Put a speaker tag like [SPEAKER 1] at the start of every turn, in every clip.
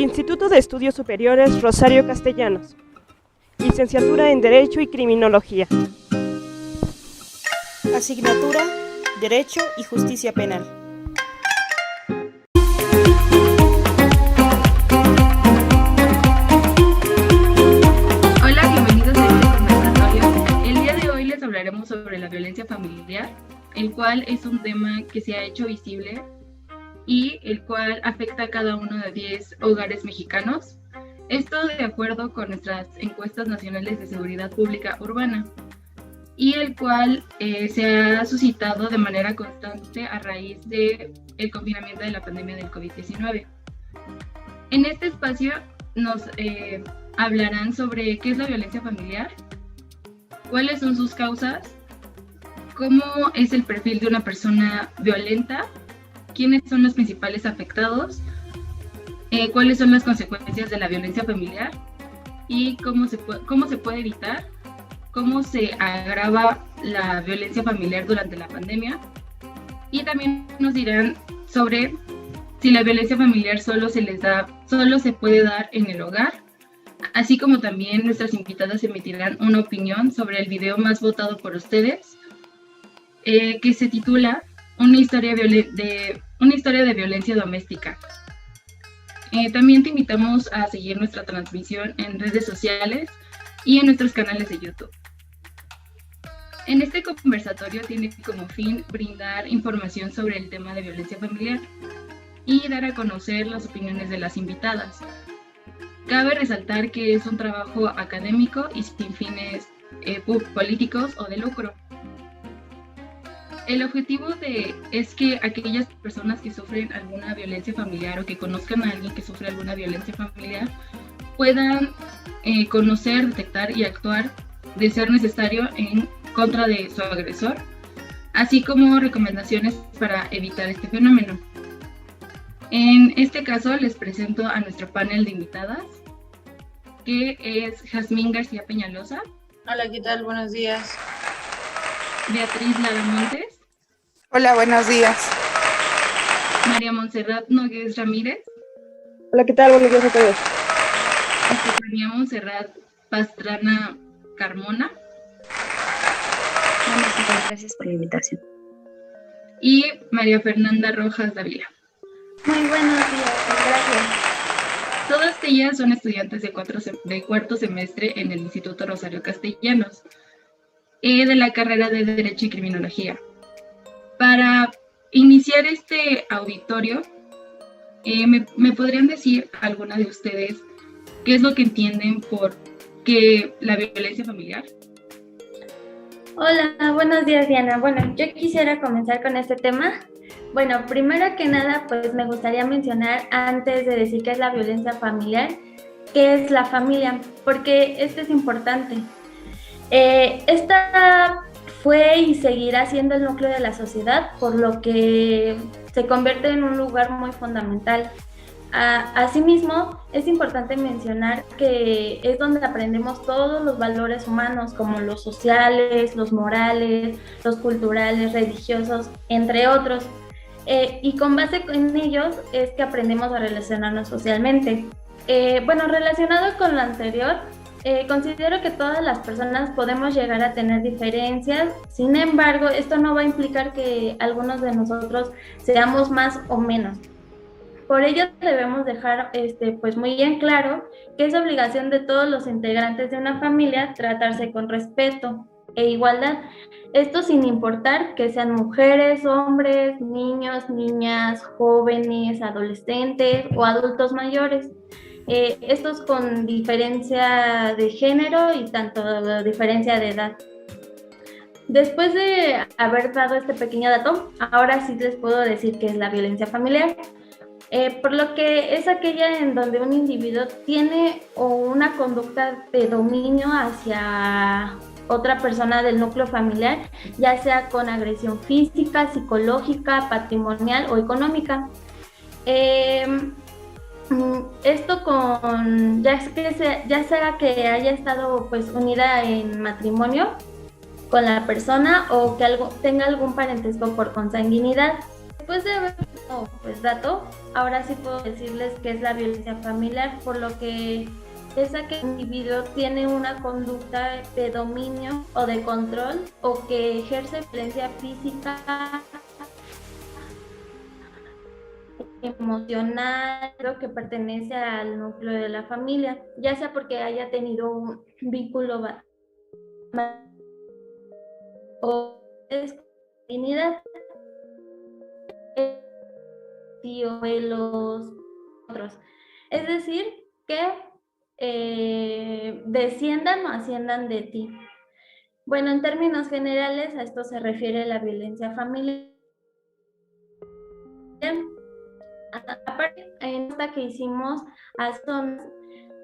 [SPEAKER 1] Instituto de Estudios Superiores Rosario Castellanos. Licenciatura en Derecho y Criminología.
[SPEAKER 2] Asignatura Derecho y Justicia Penal.
[SPEAKER 3] Hola, bienvenidos a este conversatorio. El día de hoy les hablaremos sobre la violencia familiar, el cual es un tema que se ha hecho visible y el cual afecta a cada uno de 10 hogares mexicanos. Esto de acuerdo con nuestras encuestas nacionales de seguridad pública urbana, y el cual se ha suscitado de manera constante a raíz del confinamiento de la pandemia del COVID-19. En este espacio nos hablarán sobre qué es la violencia familiar, cuáles son sus causas, cómo es el perfil de una persona violenta, quiénes son los principales afectados, cuáles son las consecuencias de la violencia familiar y cómo se puede evitar, cómo se agrava la violencia familiar durante la pandemia, y también nos dirán sobre si la violencia familiar solo se puede dar en el hogar, así como también nuestras invitadas emitirán una opinión sobre el video más votado por ustedes, que se titula Una historia de violencia doméstica. También te invitamos a seguir nuestra transmisión en redes sociales y en nuestros canales de YouTube. En este conversatorio tiene como fin brindar información sobre el tema de violencia familiar y dar a conocer las opiniones de las invitadas. Cabe resaltar que es un trabajo académico y sin fines políticos o de lucro. El objetivo es que aquellas personas que sufren alguna violencia familiar o que conozcan a alguien que sufre alguna violencia familiar puedan conocer, detectar y actuar de ser necesario en contra de su agresor, así como recomendaciones para evitar este fenómeno. En este caso les presento a nuestro panel de invitadas, que es Jazmín García Peñalosa.
[SPEAKER 4] Hola, ¿qué tal? Buenos días.
[SPEAKER 3] Beatriz Lara Montes.
[SPEAKER 5] Hola, buenos días.
[SPEAKER 3] María Montserrat Nogués Ramírez.
[SPEAKER 1] Hola, ¿qué tal? Buenos días a todos.
[SPEAKER 3] María Montserrat Pastrana Carmona.
[SPEAKER 6] Gracias por la invitación.
[SPEAKER 3] Y María Fernanda Rojas Dávila.
[SPEAKER 6] Muy buenos días, gracias.
[SPEAKER 3] Todas ellas son estudiantes de cuarto semestre en el Instituto Rosario Castellanos, de la carrera de Derecho y Criminología. Para iniciar este auditorio, ¿me podrían decir alguna de ustedes qué es lo que entienden por qué la violencia familiar?
[SPEAKER 6] Hola, buenos días, Diana. Bueno, yo quisiera comenzar con este tema. Bueno, primero que nada, pues me gustaría mencionar, antes de decir qué es la violencia familiar, qué es la familia, porque esto es importante. Esta fue y seguirá siendo el núcleo de la sociedad, por lo que se convierte en un lugar muy fundamental. Asimismo, es importante mencionar que es donde aprendemos todos los valores humanos, como los sociales, los morales, los culturales, religiosos, entre otros. Y con base en ellos es que aprendemos a relacionarnos socialmente. Relacionado con lo anterior, considero que todas las personas podemos llegar a tener diferencias. Sin embargo, esto no va a implicar que algunos de nosotros seamos más o menos. Por ello debemos dejar pues muy en claro que es obligación de todos los integrantes de una familia tratarse con respeto e igualdad. Esto sin importar que sean mujeres, hombres, niños, niñas, jóvenes, adolescentes o adultos mayores. Estos con diferencia de género y tanto diferencia de edad. Después de haber dado este pequeño dato, ahora sí les puedo decir qué es la violencia familiar. Por lo que es aquella en donde un individuo tiene una conducta de dominio hacia otra persona del núcleo familiar, ya sea con agresión física, psicológica, patrimonial o económica. Esto ya sea que haya estado pues unida en matrimonio con la persona o que tenga algún parentesco por consanguinidad. Después de haber visto, pues, dato, ahora sí puedo decirles qué es la violencia familiar, por lo que es aquel individuo tiene una conducta de dominio o de control o que ejerce violencia física, emocional, o que pertenece al núcleo de la familia, ya sea porque haya tenido un vínculo o es dignidad, tío, abuelos, otros. Es decir, que desciendan o asciendan de ti. Bueno, en términos generales, a esto se refiere la violencia familiar. Aparte, en esta que hicimos a zonas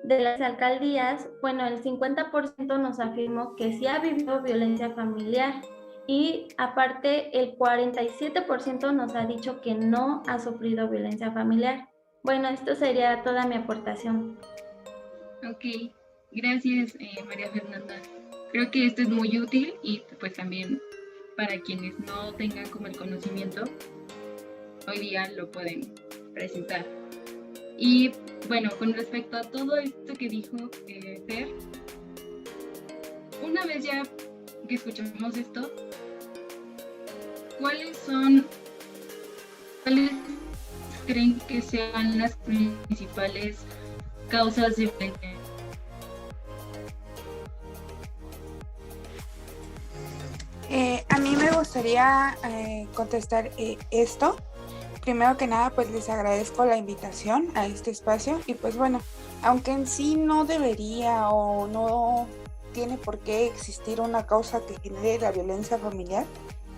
[SPEAKER 6] de las alcaldías, bueno, el 50% nos afirmó que sí ha vivido violencia familiar y aparte el 47% nos ha dicho que no ha sufrido violencia familiar. Bueno, esto sería toda mi aportación.
[SPEAKER 3] Ok, gracias María Fernanda. Creo que esto es muy útil y pues también para quienes no tengan como el conocimiento, hoy día lo pueden presentar. Y bueno, con respecto a todo esto que dijo Fer, una vez ya que escuchamos esto, ¿cuáles creen que sean las principales causas de violencia?
[SPEAKER 5] A mí me gustaría contestar esto. Primero que nada, pues les agradezco la invitación a este espacio y pues bueno, aunque en sí no debería o no tiene por qué existir una causa que genere la violencia familiar,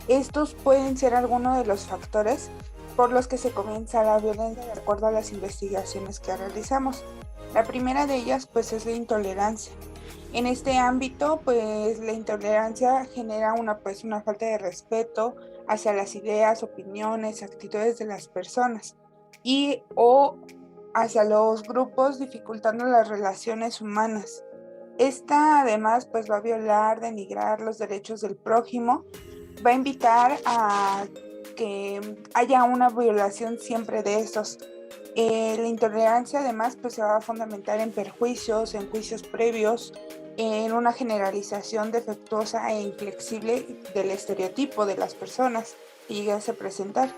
[SPEAKER 5] estos pueden ser algunos de los factores por los que se comienza la violencia de acuerdo a las investigaciones que realizamos. La primera de ellas pues es la intolerancia. En este ámbito, pues la intolerancia genera una falta de respeto hacia las ideas, opiniones, actitudes de las personas y o hacia los grupos, dificultando las relaciones humanas. Esta además pues va a violar, denigrar los derechos del prójimo, va a invitar a que haya una violación siempre de estos. La intolerancia además pues se va a fundamentar en perjuicios, en juicios previos, en una generalización defectuosa e inflexible del estereotipo de las personas que llegase a presentar.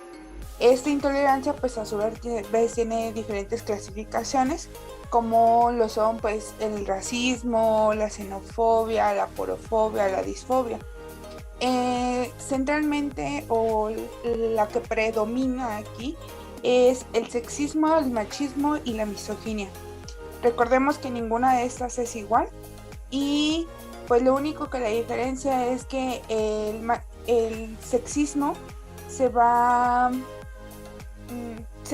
[SPEAKER 5] Esta intolerancia pues a su vez tiene diferentes clasificaciones, como lo son pues el racismo, la xenofobia, la porofobia, la disfobia. Centralmente o la que predomina aquí es el sexismo, el machismo y la misoginia. Recordemos que ninguna de estas es igual y pues lo único que la diferencia es que el sexismo se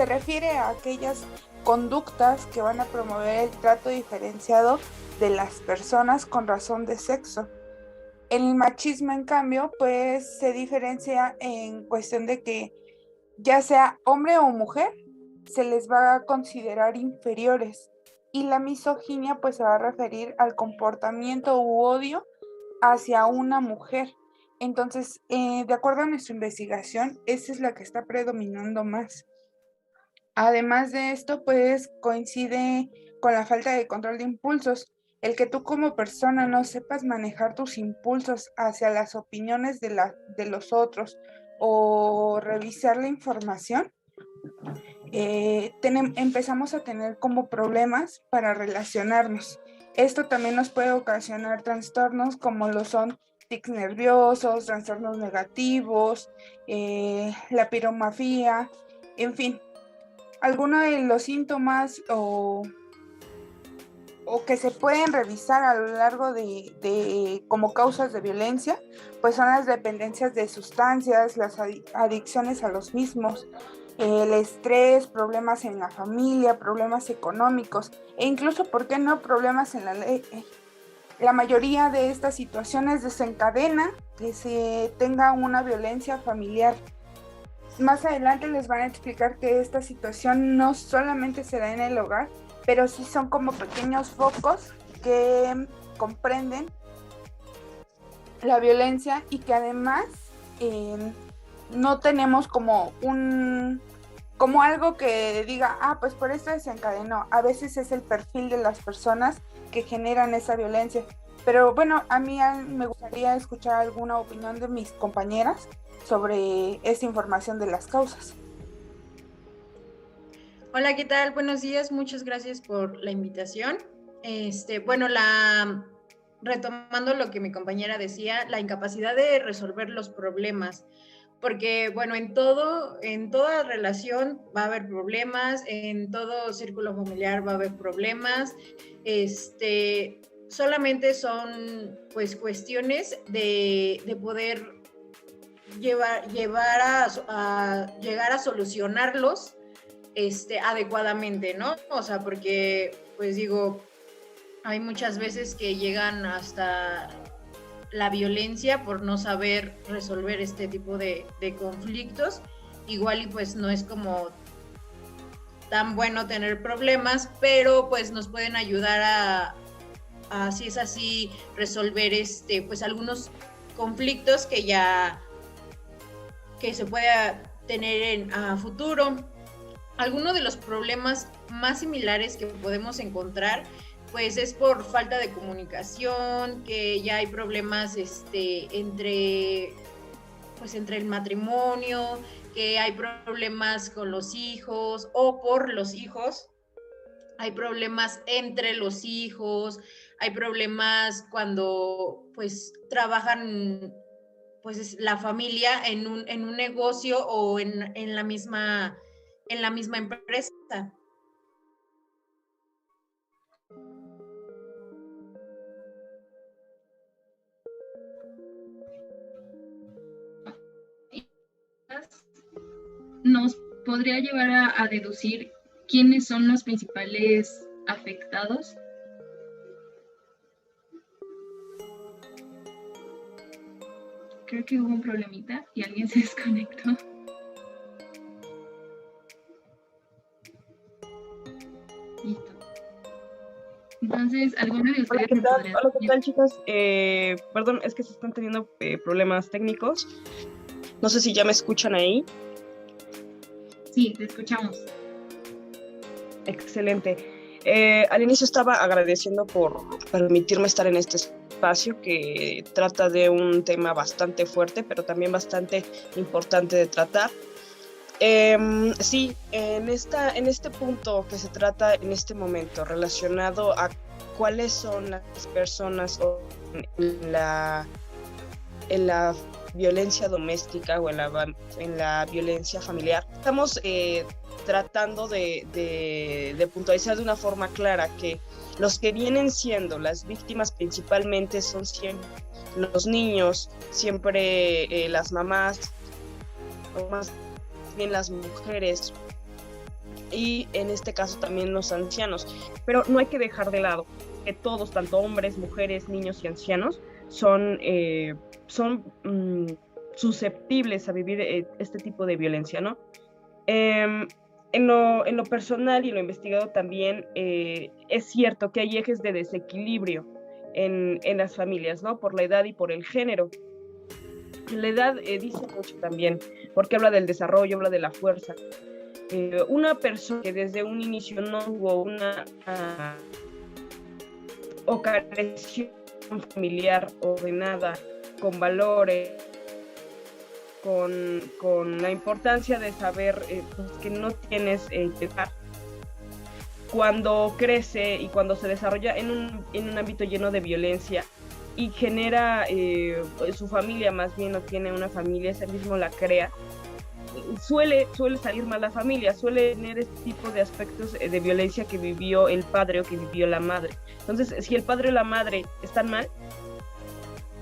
[SPEAKER 5] refiere a aquellas conductas que van a promover el trato diferenciado de las personas con razón de sexo. El machismo, en cambio, pues se diferencia en cuestión de que ya sea hombre o mujer, se les va a considerar inferiores. Y la misoginia pues se va a referir al comportamiento u odio hacia una mujer. Entonces, de acuerdo a nuestra investigación, esa es la que está predominando más. Además de esto, pues coincide con la falta de control de impulsos. El que tú como persona no sepas manejar tus impulsos hacia las opiniones de los otros o revisar la información, empezamos a tener como problemas para relacionarnos. Esto también nos puede ocasionar trastornos como lo son tics nerviosos, trastornos negativos, la piromafia, en fin. Algunos de los síntomas o que se pueden revisar a lo largo de como causas de violencia, pues son las dependencias de sustancias, las adicciones a los mismos, el estrés, problemas en la familia, problemas económicos e incluso, ¿por qué no?, problemas en la ley. La mayoría de estas situaciones desencadena que se tenga una violencia familiar. Más adelante les van a explicar que esta situación no solamente se da en el hogar, pero sí son como pequeños focos que comprenden la violencia y que además no tenemos como algo que diga, pues por esto desencadenó. A veces es el perfil de las personas que generan esa violencia. Pero bueno, a mí me gustaría escuchar alguna opinión de mis compañeras sobre esta información de las causas.
[SPEAKER 4] Hola, ¿qué tal? Buenos días, muchas gracias por la invitación. Bueno, retomando lo que mi compañera decía, la incapacidad de resolver los problemas, porque bueno, en toda relación va a haber problemas, en todo círculo familiar va a haber problemas, solamente son pues cuestiones de poder llegar a solucionarlos adecuadamente, ¿no? O sea, porque pues digo, hay muchas veces que llegan hasta la violencia por no saber resolver este tipo de conflictos. Igual y pues no es como tan bueno tener problemas, pero pues nos pueden ayudar a si es así, resolver pues algunos conflictos que se pueda tener a futuro. Algunos de los problemas más similares que podemos encontrar pues es por falta de comunicación, que ya hay problemas entre el matrimonio, que hay problemas con los hijos o por los hijos, hay problemas entre los hijos, hay problemas cuando pues trabajan pues la familia en un negocio o en la misma empresa.
[SPEAKER 3] Nos podría llevar a deducir quiénes son los principales afectados. Creo que hubo un problemita y alguien se desconectó. Listo. Entonces, ¿alguno de ustedes me podría decir?
[SPEAKER 1] Hola, ¿qué tal, chicas? Perdón, es que se están teniendo problemas técnicos. No sé si ya me escuchan ahí.
[SPEAKER 3] Sí, te escuchamos.
[SPEAKER 1] Excelente. Al inicio estaba agradeciendo por permitirme estar en este espacio que trata de un tema bastante fuerte, pero también bastante importante de tratar. Sí, en este punto que se trata en este momento relacionado a cuáles son las personas en la violencia doméstica o en la violencia familiar, estamos tratando de puntualizar de una forma clara que los que vienen siendo las víctimas principalmente son siempre los niños, siempre las mamás, o más bien las mujeres, y en este caso también los ancianos. Pero no hay que dejar de lado que todos, tanto hombres, mujeres, niños y ancianos, son susceptibles a vivir este tipo de violencia, ¿no? En lo personal y en lo investigado también es cierto que hay ejes de desequilibrio en las familias, ¿no? Por la edad y por el género. La edad dice mucho también, porque habla del desarrollo, habla de la fuerza. Una persona que desde un inicio no tuvo una o careció familiar ordenada, con valores, con la importancia de saber pues que no tienes que dejar. Cuando crece y cuando se desarrolla en un ámbito lleno de violencia y genera su familia, más bien no tiene una familia, ese mismo la crea, suele salir mal la familia, suele tener este tipo de aspectos de violencia que vivió el padre o que vivió la madre. Entonces, si el padre o la madre están mal,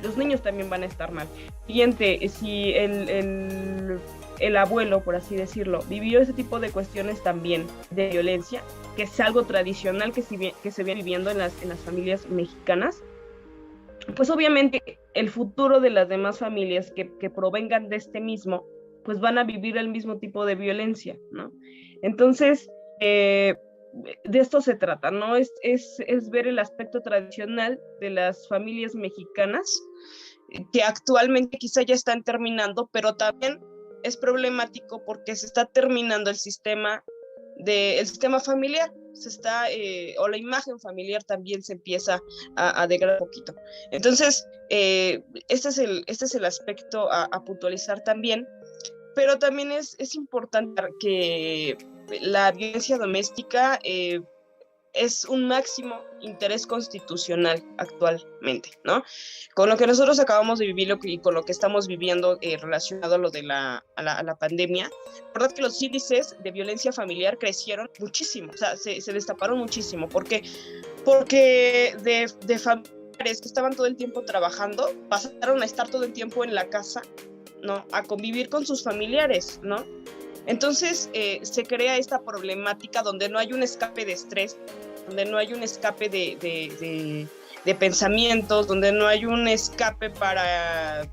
[SPEAKER 1] los niños también van a estar mal. Siguiente, si el abuelo, por así decirlo, vivió ese tipo de cuestiones también de violencia, que es algo tradicional que se viene viviendo en las familias mexicanas, pues obviamente el futuro de las demás familias que provengan de este mismo, pues van a vivir el mismo tipo de violencia, ¿no? Entonces, de esto se trata, ¿no? Es ver el aspecto tradicional de las familias mexicanas, que actualmente quizá ya están terminando, pero también es problemático porque se está terminando el sistema familiar, o la imagen familiar también se empieza a degradar un poquito. Entonces, este es el aspecto a puntualizar también, pero también es importante que la violencia doméstica es un máximo interés constitucional actualmente, ¿no? Con lo que nosotros acabamos de vivir y con lo que estamos viviendo relacionado a lo de la pandemia, verdad que los índices de violencia familiar crecieron muchísimo, o sea, se destaparon muchísimo. ¿Por qué? Porque de familiares que estaban todo el tiempo trabajando, pasaron a estar todo el tiempo en la casa, ¿no? A convivir con sus familiares, ¿no? Entonces se crea esta problemática donde no hay un escape de estrés, donde no hay un escape de pensamientos, donde no hay un escape para...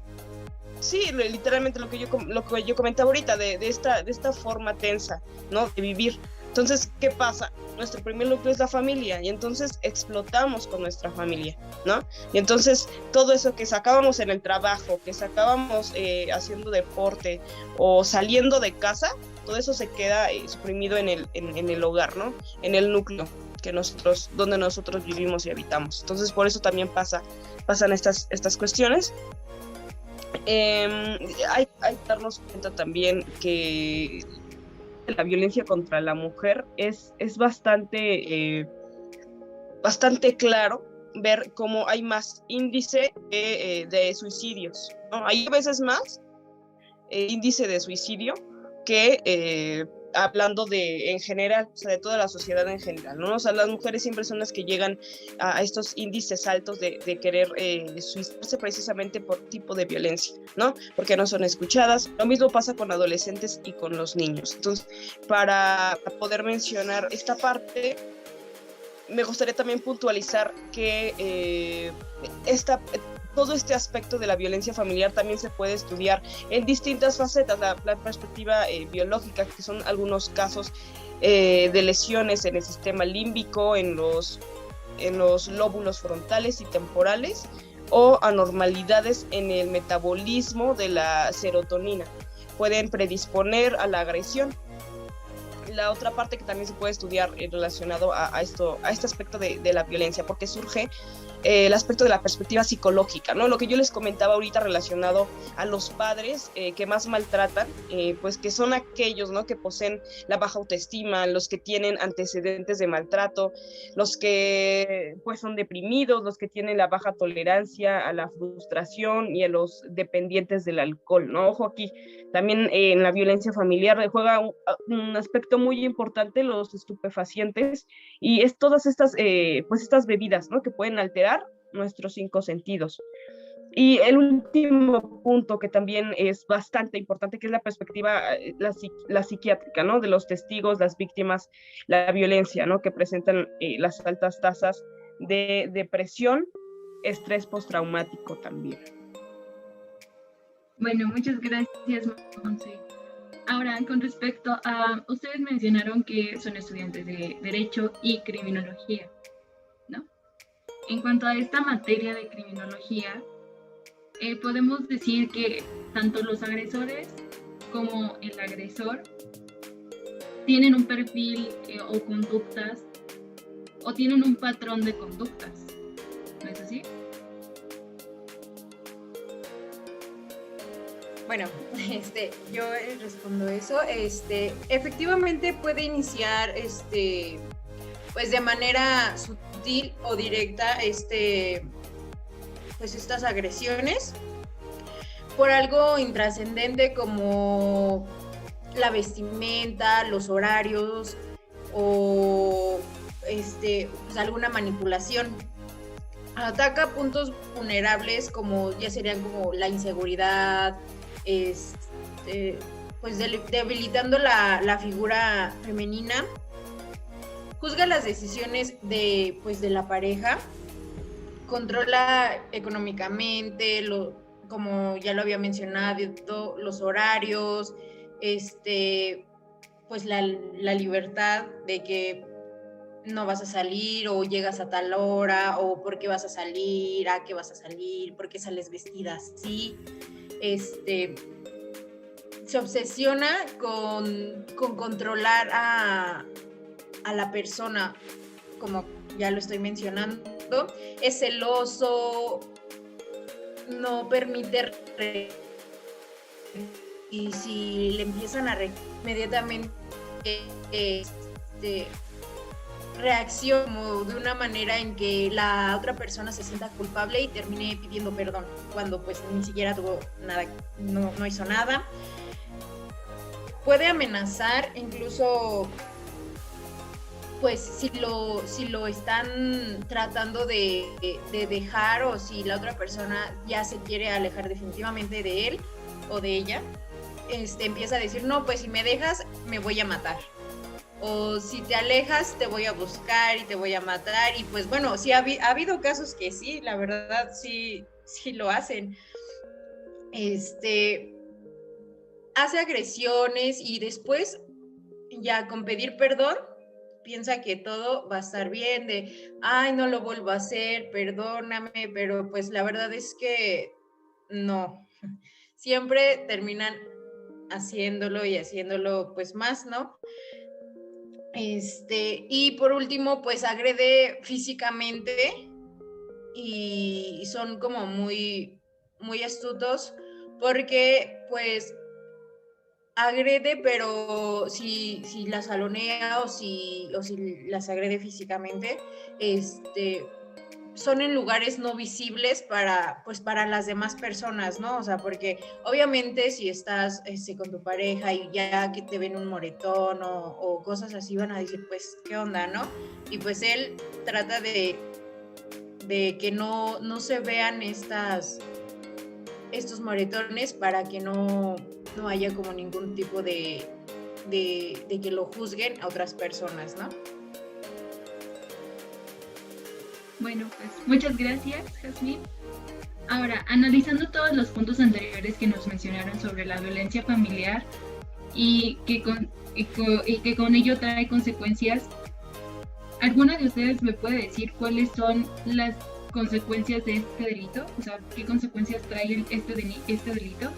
[SPEAKER 1] Sí, literalmente lo que yo comentaba ahorita, de esta forma tensa, ¿no? De vivir. Entonces, ¿qué pasa? Nuestro primer núcleo es la familia y entonces explotamos con nuestra familia, ¿no? Y entonces todo eso que sacábamos en el trabajo, que sacábamos haciendo deporte o saliendo de casa, todo eso se queda suprimido en el hogar, ¿no? En el núcleo donde nosotros vivimos y habitamos. Entonces, por eso también pasan estas cuestiones. Hay que darnos cuenta también que la violencia contra la mujer es bastante claro ver cómo hay más índice de suicidios, ¿no? Hay a veces más índice de suicidio que hablando en general, o sea, de toda la sociedad en general, ¿no? O sea, las mujeres siempre son las que llegan a estos índices altos de querer suicidarse precisamente por tipo de violencia, ¿no? Porque no son escuchadas. Lo mismo pasa con adolescentes y con los niños. Entonces, para poder mencionar esta parte, me gustaría también puntualizar que todo este aspecto de la violencia familiar también se puede estudiar en distintas facetas, la perspectiva biológica, que son algunos casos de lesiones en el sistema límbico, en los lóbulos frontales y temporales, o anormalidades en el metabolismo de la serotonina. Pueden predisponer a la agresión. La otra parte que también se puede estudiar relacionado a este aspecto de la violencia, porque surge el aspecto de la perspectiva psicológica, ¿no? Lo que yo les comentaba ahorita relacionado a los padres que más maltratan, pues que son aquellos, ¿no? Que poseen la baja autoestima, los que tienen antecedentes de maltrato, los que pues son deprimidos, los que tienen la baja tolerancia a la frustración y a los dependientes del alcohol, ¿no? Ojo aquí, también en la violencia familiar juega un aspecto muy importante los estupefacientes y es todas estas bebidas, ¿no? Que pueden alterar nuestros 5 sentidos. Y el último punto que también es bastante importante, que es la perspectiva, la psiquiátrica, ¿no? De los testigos, las víctimas, la violencia, ¿no? Que presentan las altas tasas de depresión, estrés postraumático también.
[SPEAKER 3] Bueno, muchas gracias, Monse. Ahora, con respecto a, ustedes mencionaron que son estudiantes de Derecho y Criminología, ¿no? En cuanto a esta materia de criminología, podemos decir que tanto los agresores como el agresor tienen un perfil o conductas, o tienen un patrón de conductas, ¿no es así?
[SPEAKER 4] Bueno, yo respondo eso. Efectivamente puede iniciar, pues de manera sutil o directa, pues estas agresiones por algo intrascendente como la vestimenta, los horarios o, pues alguna manipulación. Ataca puntos vulnerables como ya serían como la inseguridad, pues debilitando la figura femenina, juzga las decisiones de la pareja, controla económicamente, como ya lo había mencionado, los horarios, pues la libertad de que no vas a salir o llegas a tal hora o por qué vas a salir, a qué vas a salir, por qué sales vestida así. se obsesiona con controlar a la persona, como ya lo estoy mencionando, es celoso, no permite y si le empiezan a inmediatamente reacciona como de una manera en que la otra persona se sienta culpable y termine pidiendo perdón cuando pues ni siquiera tuvo nada, no hizo nada. Puede amenazar, incluso pues si lo están tratando de dejar, o si la otra persona ya se quiere alejar definitivamente de él o de ella, empieza a decir, no, pues si me dejas me voy a matar, o si te alejas te voy a buscar y te voy a matar. Y pues bueno, sí ha habido casos que sí, la verdad sí lo hacen. Hace agresiones y después ya con pedir perdón piensa que todo va a estar bien, de ay, no lo vuelvo a hacer, perdóname, pero pues la verdad es que no, siempre terminan haciéndolo y haciéndolo pues más, ¿no? Y por último pues agrede físicamente y son como muy, muy astutos, porque pues agrede, pero si las salonea o si las agrede físicamente, son en lugares no visibles para las demás personas, ¿no? O sea, porque obviamente si estás con tu pareja y ya que te ven un moretón o cosas así, van a decir, pues, ¿qué onda, no? Y pues él trata de que no se vean estos moretones, para que no haya como ningún tipo de que lo juzguen a otras personas, ¿no?
[SPEAKER 3] Bueno, pues muchas gracias, Jazmín. Ahora, analizando todos los puntos anteriores que nos mencionaron sobre la violencia familiar y que con ello trae consecuencias, ¿alguno de ustedes me puede decir cuáles son las consecuencias de este delito? O sea, ¿qué consecuencias trae este delito?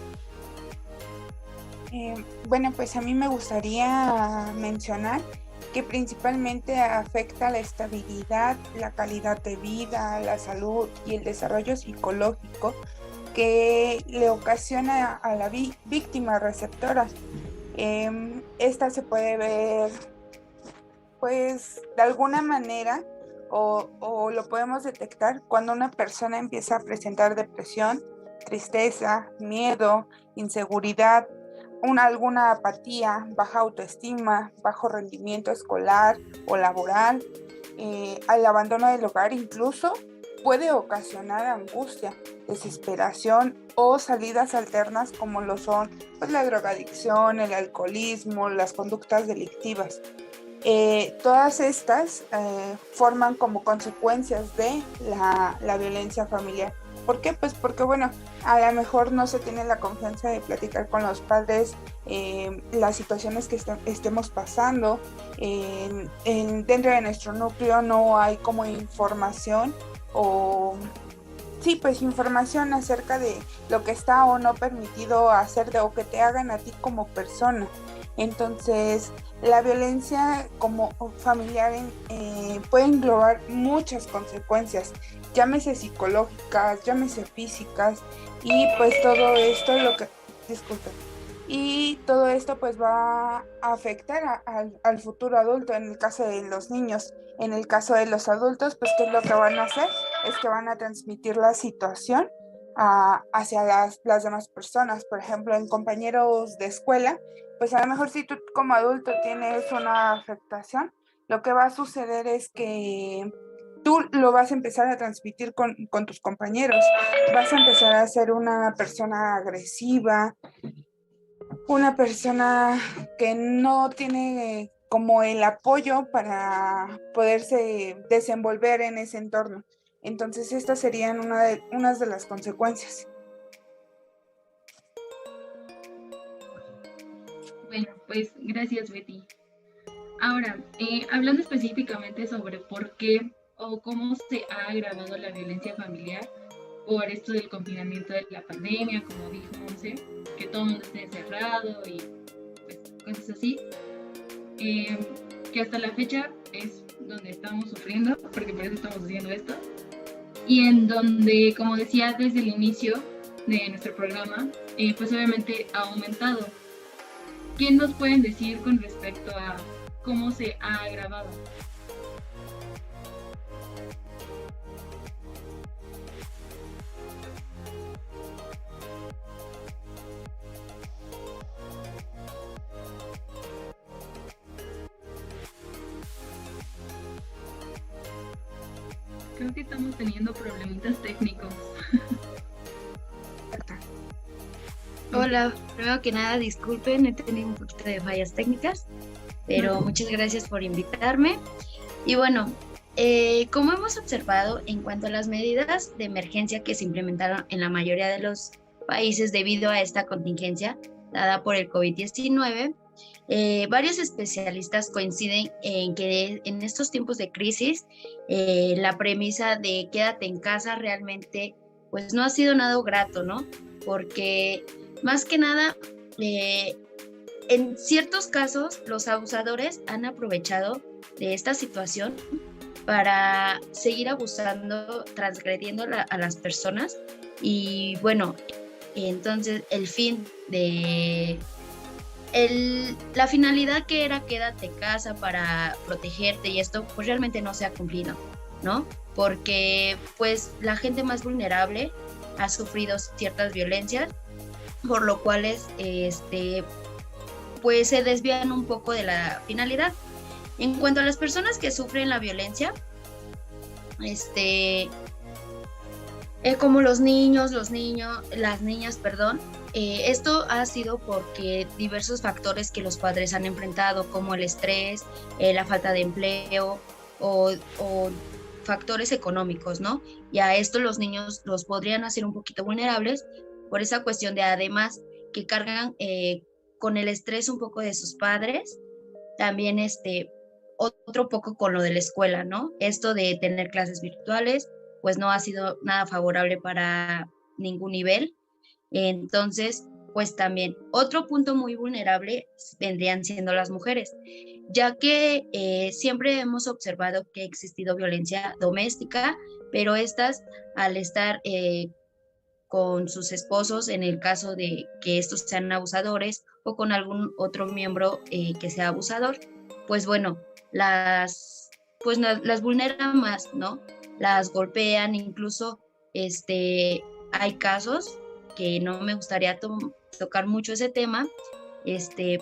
[SPEAKER 5] Bueno, pues a mí me gustaría mencionar que principalmente afecta la estabilidad, la calidad de vida, la salud y el desarrollo psicológico que le ocasiona a la víctima receptora. Esta se puede ver, pues, de alguna manera, o lo podemos detectar cuando una persona empieza a presentar depresión, tristeza, miedo, inseguridad, alguna apatía, baja autoestima, bajo rendimiento escolar o laboral. Al abandono del hogar incluso puede ocasionar angustia, desesperación o salidas alternas como lo son pues, la drogadicción, el alcoholismo, las conductas delictivas. Todas estas forman como consecuencias de la violencia familiar. ¿Por qué? Pues porque, bueno, a lo mejor no se tiene la confianza de platicar con los padres las situaciones que estemos pasando. Dentro de nuestro núcleo no hay como información información acerca de lo que está o no permitido hacer o que te hagan a ti como persona. Entonces, la violencia como familiar puede englobar muchas consecuencias, llámese psicológicas, llámese físicas, y pues todo esto pues va a afectar al futuro adulto en el caso de los niños. En el caso de los adultos, pues ¿qué es lo que van a hacer? Es que van a transmitir la situación hacia las demás personas. Por ejemplo, en compañeros de escuela, pues a lo mejor si tú como adulto tienes una afectación, lo que va a suceder es que tú lo vas a empezar a transmitir con tus compañeros. Vas a empezar a ser una persona agresiva, una persona que no tiene como el apoyo para poderse desenvolver en ese entorno. Entonces estas serían unas de las consecuencias.
[SPEAKER 3] Bueno, pues gracias, Betty. Ahora, hablando específicamente sobre por qué o cómo se ha agravado la violencia familiar, por esto del confinamiento de la pandemia, como dijo Monse, que todo el mundo esté encerrado y pues, cosas así, que hasta la fecha es donde estamos sufriendo, porque por eso estamos haciendo esto, y en donde, como decía desde el inicio de nuestro programa, pues obviamente ha aumentado. ¿Qué nos pueden decir con respecto a cómo se ha agravado? Creo que estamos teniendo problemitas técnicos.
[SPEAKER 7] Hola, primero que nada disculpen, he tenido un poquito de fallas técnicas, pero muchas gracias por invitarme. Y bueno, como hemos observado en cuanto a las medidas de emergencia que se implementaron en la mayoría de los países debido a esta contingencia dada por el COVID-19, varios especialistas coinciden en que en estos tiempos de crisis la premisa de quédate en casa realmente pues no ha sido nada grato, ¿no? Porque más que nada en ciertos casos los abusadores han aprovechado de esta situación para seguir abusando, transgrediendo a las personas y bueno, entonces el fin de la finalidad que era quédate en casa para protegerte y esto pues realmente no se ha cumplido, ¿no? Porque pues la gente más vulnerable ha sufrido ciertas violencias, por lo cual pues se desvían un poco de la finalidad. En cuanto a las personas que sufren la violencia, como los niños, las niñas, perdón, esto ha sido porque diversos factores que los padres han enfrentado, como el estrés, la falta de empleo o factores económicos, ¿no? Y a esto los niños los podrían hacer un poquito vulnerables por esa cuestión de además que cargan con el estrés un poco de sus padres, también otro poco con lo de la escuela, ¿no? Esto de tener clases virtuales, pues no ha sido nada favorable para ningún nivel. Entonces, pues también otro punto muy vulnerable vendrían siendo las mujeres, ya que siempre hemos observado que ha existido violencia doméstica, pero estas al estar con sus esposos, en el caso de que estos sean abusadores o con algún otro miembro que sea abusador, pues bueno, las vulneran más, ¿no? Las golpean, incluso hay casos que no me gustaría tocar mucho ese tema,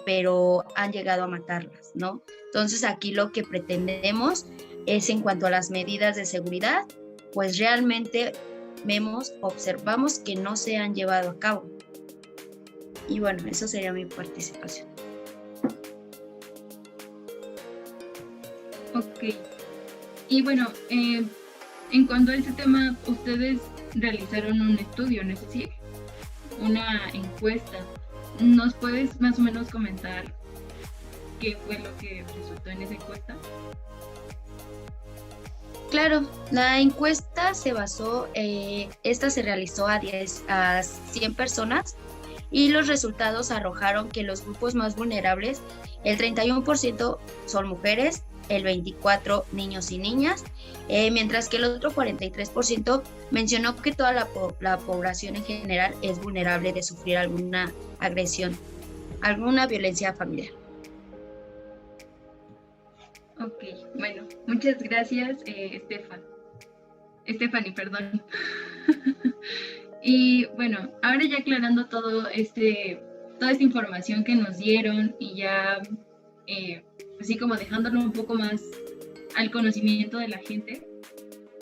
[SPEAKER 7] pero han llegado a matarlas, ¿no? Entonces aquí lo que pretendemos es en cuanto a las medidas de seguridad, pues realmente observamos que no se han llevado a cabo. Y bueno, eso sería mi participación.
[SPEAKER 3] Ok. Y bueno, en cuanto a ese tema, ustedes realizaron un estudio, ¿no es así? Una encuesta. ¿Nos puedes más o menos comentar qué fue lo que resultó en esa encuesta?
[SPEAKER 7] Claro, la encuesta se basó, esta se realizó a 100 personas y los resultados arrojaron que los grupos más vulnerables, el 31% son mujeres, el 24% niños y niñas, mientras que el otro 43% mencionó que toda la población en general es vulnerable de sufrir alguna agresión, alguna violencia familiar.
[SPEAKER 3] Ok, bueno, muchas gracias, Stephanie, perdón. Y bueno, ahora ya aclarando toda esta información que nos dieron y ya así como dejándolo un poco más al conocimiento de la gente,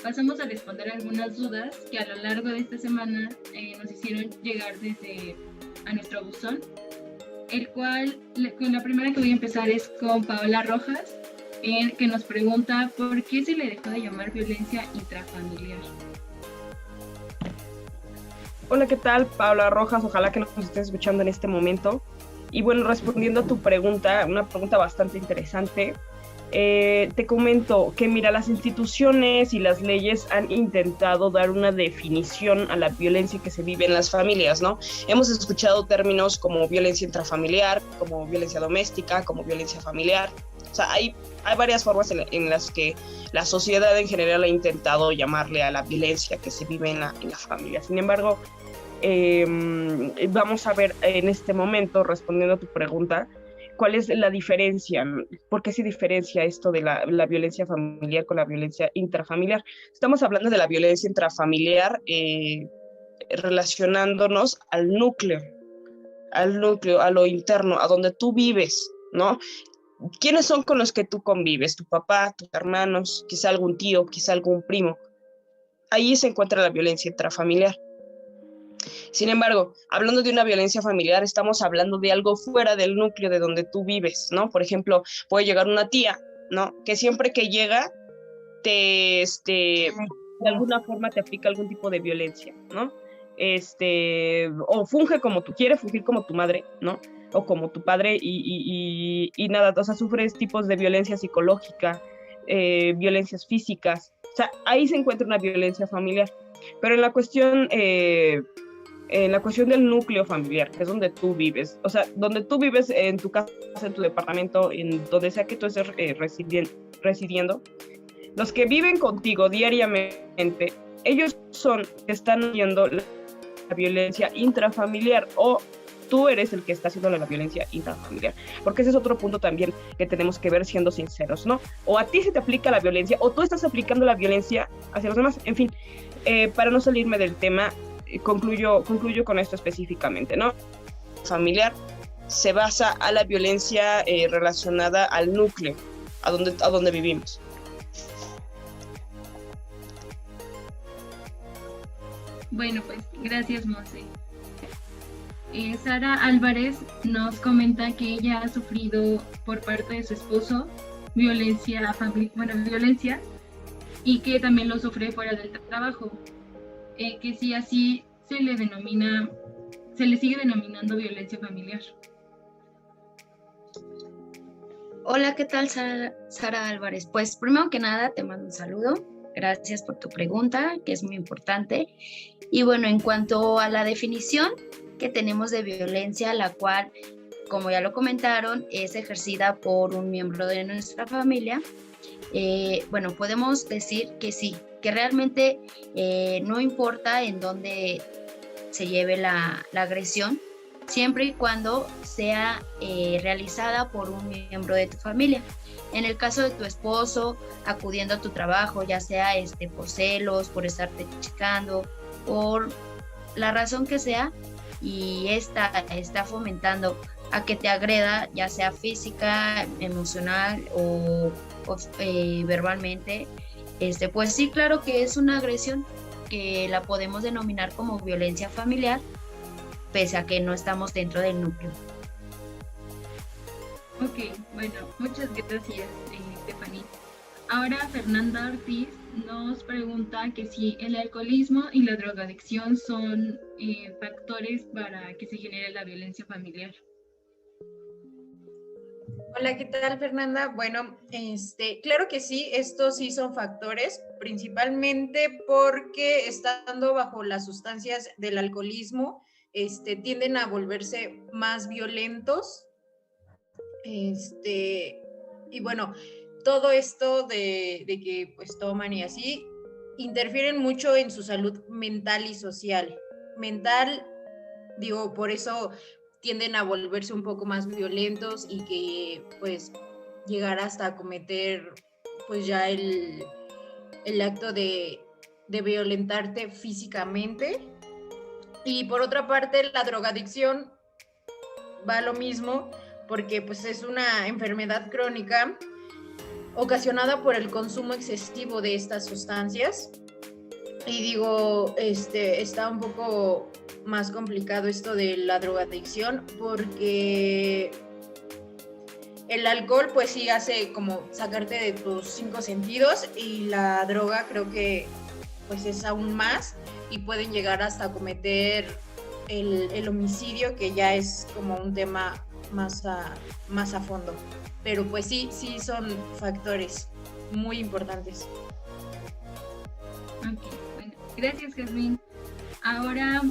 [SPEAKER 3] pasamos a responder algunas dudas que a lo largo de esta semana nos hicieron llegar a nuestro buzón, el cual, con la primera que voy a empezar es con Paola Rojas, que nos pregunta ¿por qué se le dejó de llamar violencia intrafamiliar?
[SPEAKER 1] Hola, ¿qué tal? Paola Rojas, ojalá que nos estés escuchando en este momento. Y bueno, respondiendo a tu pregunta, una pregunta bastante interesante, Te comento que, mira, las instituciones y las leyes han intentado dar una definición a la violencia que se vive en las familias, ¿no? Hemos escuchado términos como violencia intrafamiliar, como violencia doméstica, como violencia familiar. O sea, hay varias formas en las que la sociedad en general ha intentado llamarle a la violencia que se vive en la familia. Sin embargo, vamos a ver en este momento, respondiendo a tu pregunta, ¿cuál es la diferencia? ¿Por qué se diferencia esto de la violencia familiar con la violencia intrafamiliar? Estamos hablando de la violencia intrafamiliar relacionándonos al núcleo, a lo interno, a donde tú vives, ¿no? ¿Quiénes son con los que tú convives? Tu papá, tus hermanos, quizá algún tío, quizá algún primo. Ahí se encuentra la violencia intrafamiliar. Sin embargo, hablando de una violencia familiar, estamos hablando de algo fuera del núcleo de donde tú vives, ¿no? Por ejemplo, puede llegar una tía, ¿no? Que siempre que llega, de alguna forma te aplica algún tipo de violencia, ¿no? O quiere fungir como tu madre, ¿no? O como tu padre y nada, o sea, sufres tipos de violencia psicológica, violencias físicas. O sea, ahí se encuentra una violencia familiar. Pero en la cuestión del núcleo familiar, que es donde tú vives, o sea, donde tú vives en tu casa, en tu departamento, en donde sea que tú estés residiendo, los que viven contigo diariamente, ellos son que están viendo la violencia intrafamiliar, o tú eres el que está haciendo la violencia intrafamiliar, porque ese es otro punto también que tenemos que ver, siendo sinceros, ¿no? O a ti se te aplica la violencia, o tú estás aplicando la violencia hacia los demás. En fin, para no salirme del tema, concluyo con esto específicamente, ¿no? Familiar se basa a la violencia relacionada al núcleo, a donde vivimos.
[SPEAKER 3] Bueno, pues gracias, Monse. Sara Álvarez nos comenta que ella ha sufrido por parte de su esposo violencia, y que también lo sufre fuera del trabajo, que si así se le sigue denominando violencia familiar.
[SPEAKER 7] Hola, ¿qué tal, Sara Álvarez? Pues primero que nada te mando un saludo, gracias por tu pregunta, que es muy importante. Y bueno, en cuanto a la definición que tenemos de violencia, la cual, como ya lo comentaron, es ejercida por un miembro de nuestra familia, bueno, podemos decir que sí, que realmente no importa en dónde se lleve la agresión, siempre y cuando sea realizada por un miembro de tu familia. En el caso de tu esposo, acudiendo a tu trabajo, ya sea por celos, por estarte checando, por la razón que sea, y está fomentando a que te agreda, ya sea física, emocional o verbalmente, pues sí, claro que es una agresión que la podemos denominar como violencia familiar, pese a que no estamos dentro del núcleo.
[SPEAKER 3] Ok, bueno, muchas gracias, Stephanie. Ahora Fernanda Ortiz nos pregunta que si el alcoholismo y la drogadicción son factores para que se genere la violencia familiar.
[SPEAKER 4] Hola, ¿qué tal, Fernanda? Bueno, claro que sí, estos sí son factores, principalmente porque estando bajo las sustancias del alcoholismo, tienden a volverse más violentos, y bueno, todo esto de que pues toman y así, interfieren mucho en su salud mental y social. Mental, digo, por eso tienden a volverse un poco más violentos y que pues llegar hasta cometer pues ya el acto de violentarte físicamente. Y por otra parte, la drogadicción va a lo mismo, porque pues es una enfermedad crónica ocasionada por el consumo excesivo de estas sustancias. Y digo, está un poco más complicado esto de la drogadicción, porque el alcohol pues sí hace como sacarte de tus 5 sentidos, y la droga creo que pues es aún más, y pueden llegar hasta cometer el homicidio, que ya es como un tema más a fondo. Pero pues sí son factores muy importantes.
[SPEAKER 3] Ok, bueno, gracias, Jazmín. Ahora,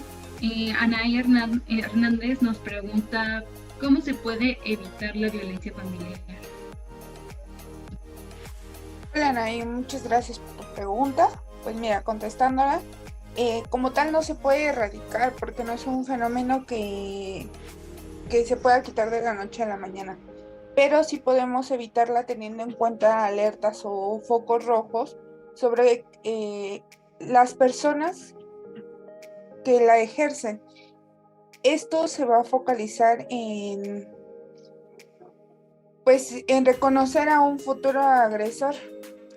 [SPEAKER 3] Anaí Hernández nos pregunta, ¿cómo se puede evitar la violencia familiar?
[SPEAKER 5] Hola, Anaí, muchas gracias por tu pregunta. Pues mira, contestándola, como tal no se puede erradicar porque no es un fenómeno que se pueda quitar de la noche a la mañana, pero sí podemos evitarla teniendo en cuenta alertas o focos rojos sobre las personas que la ejercen. Esto se va a focalizar en reconocer a un futuro agresor.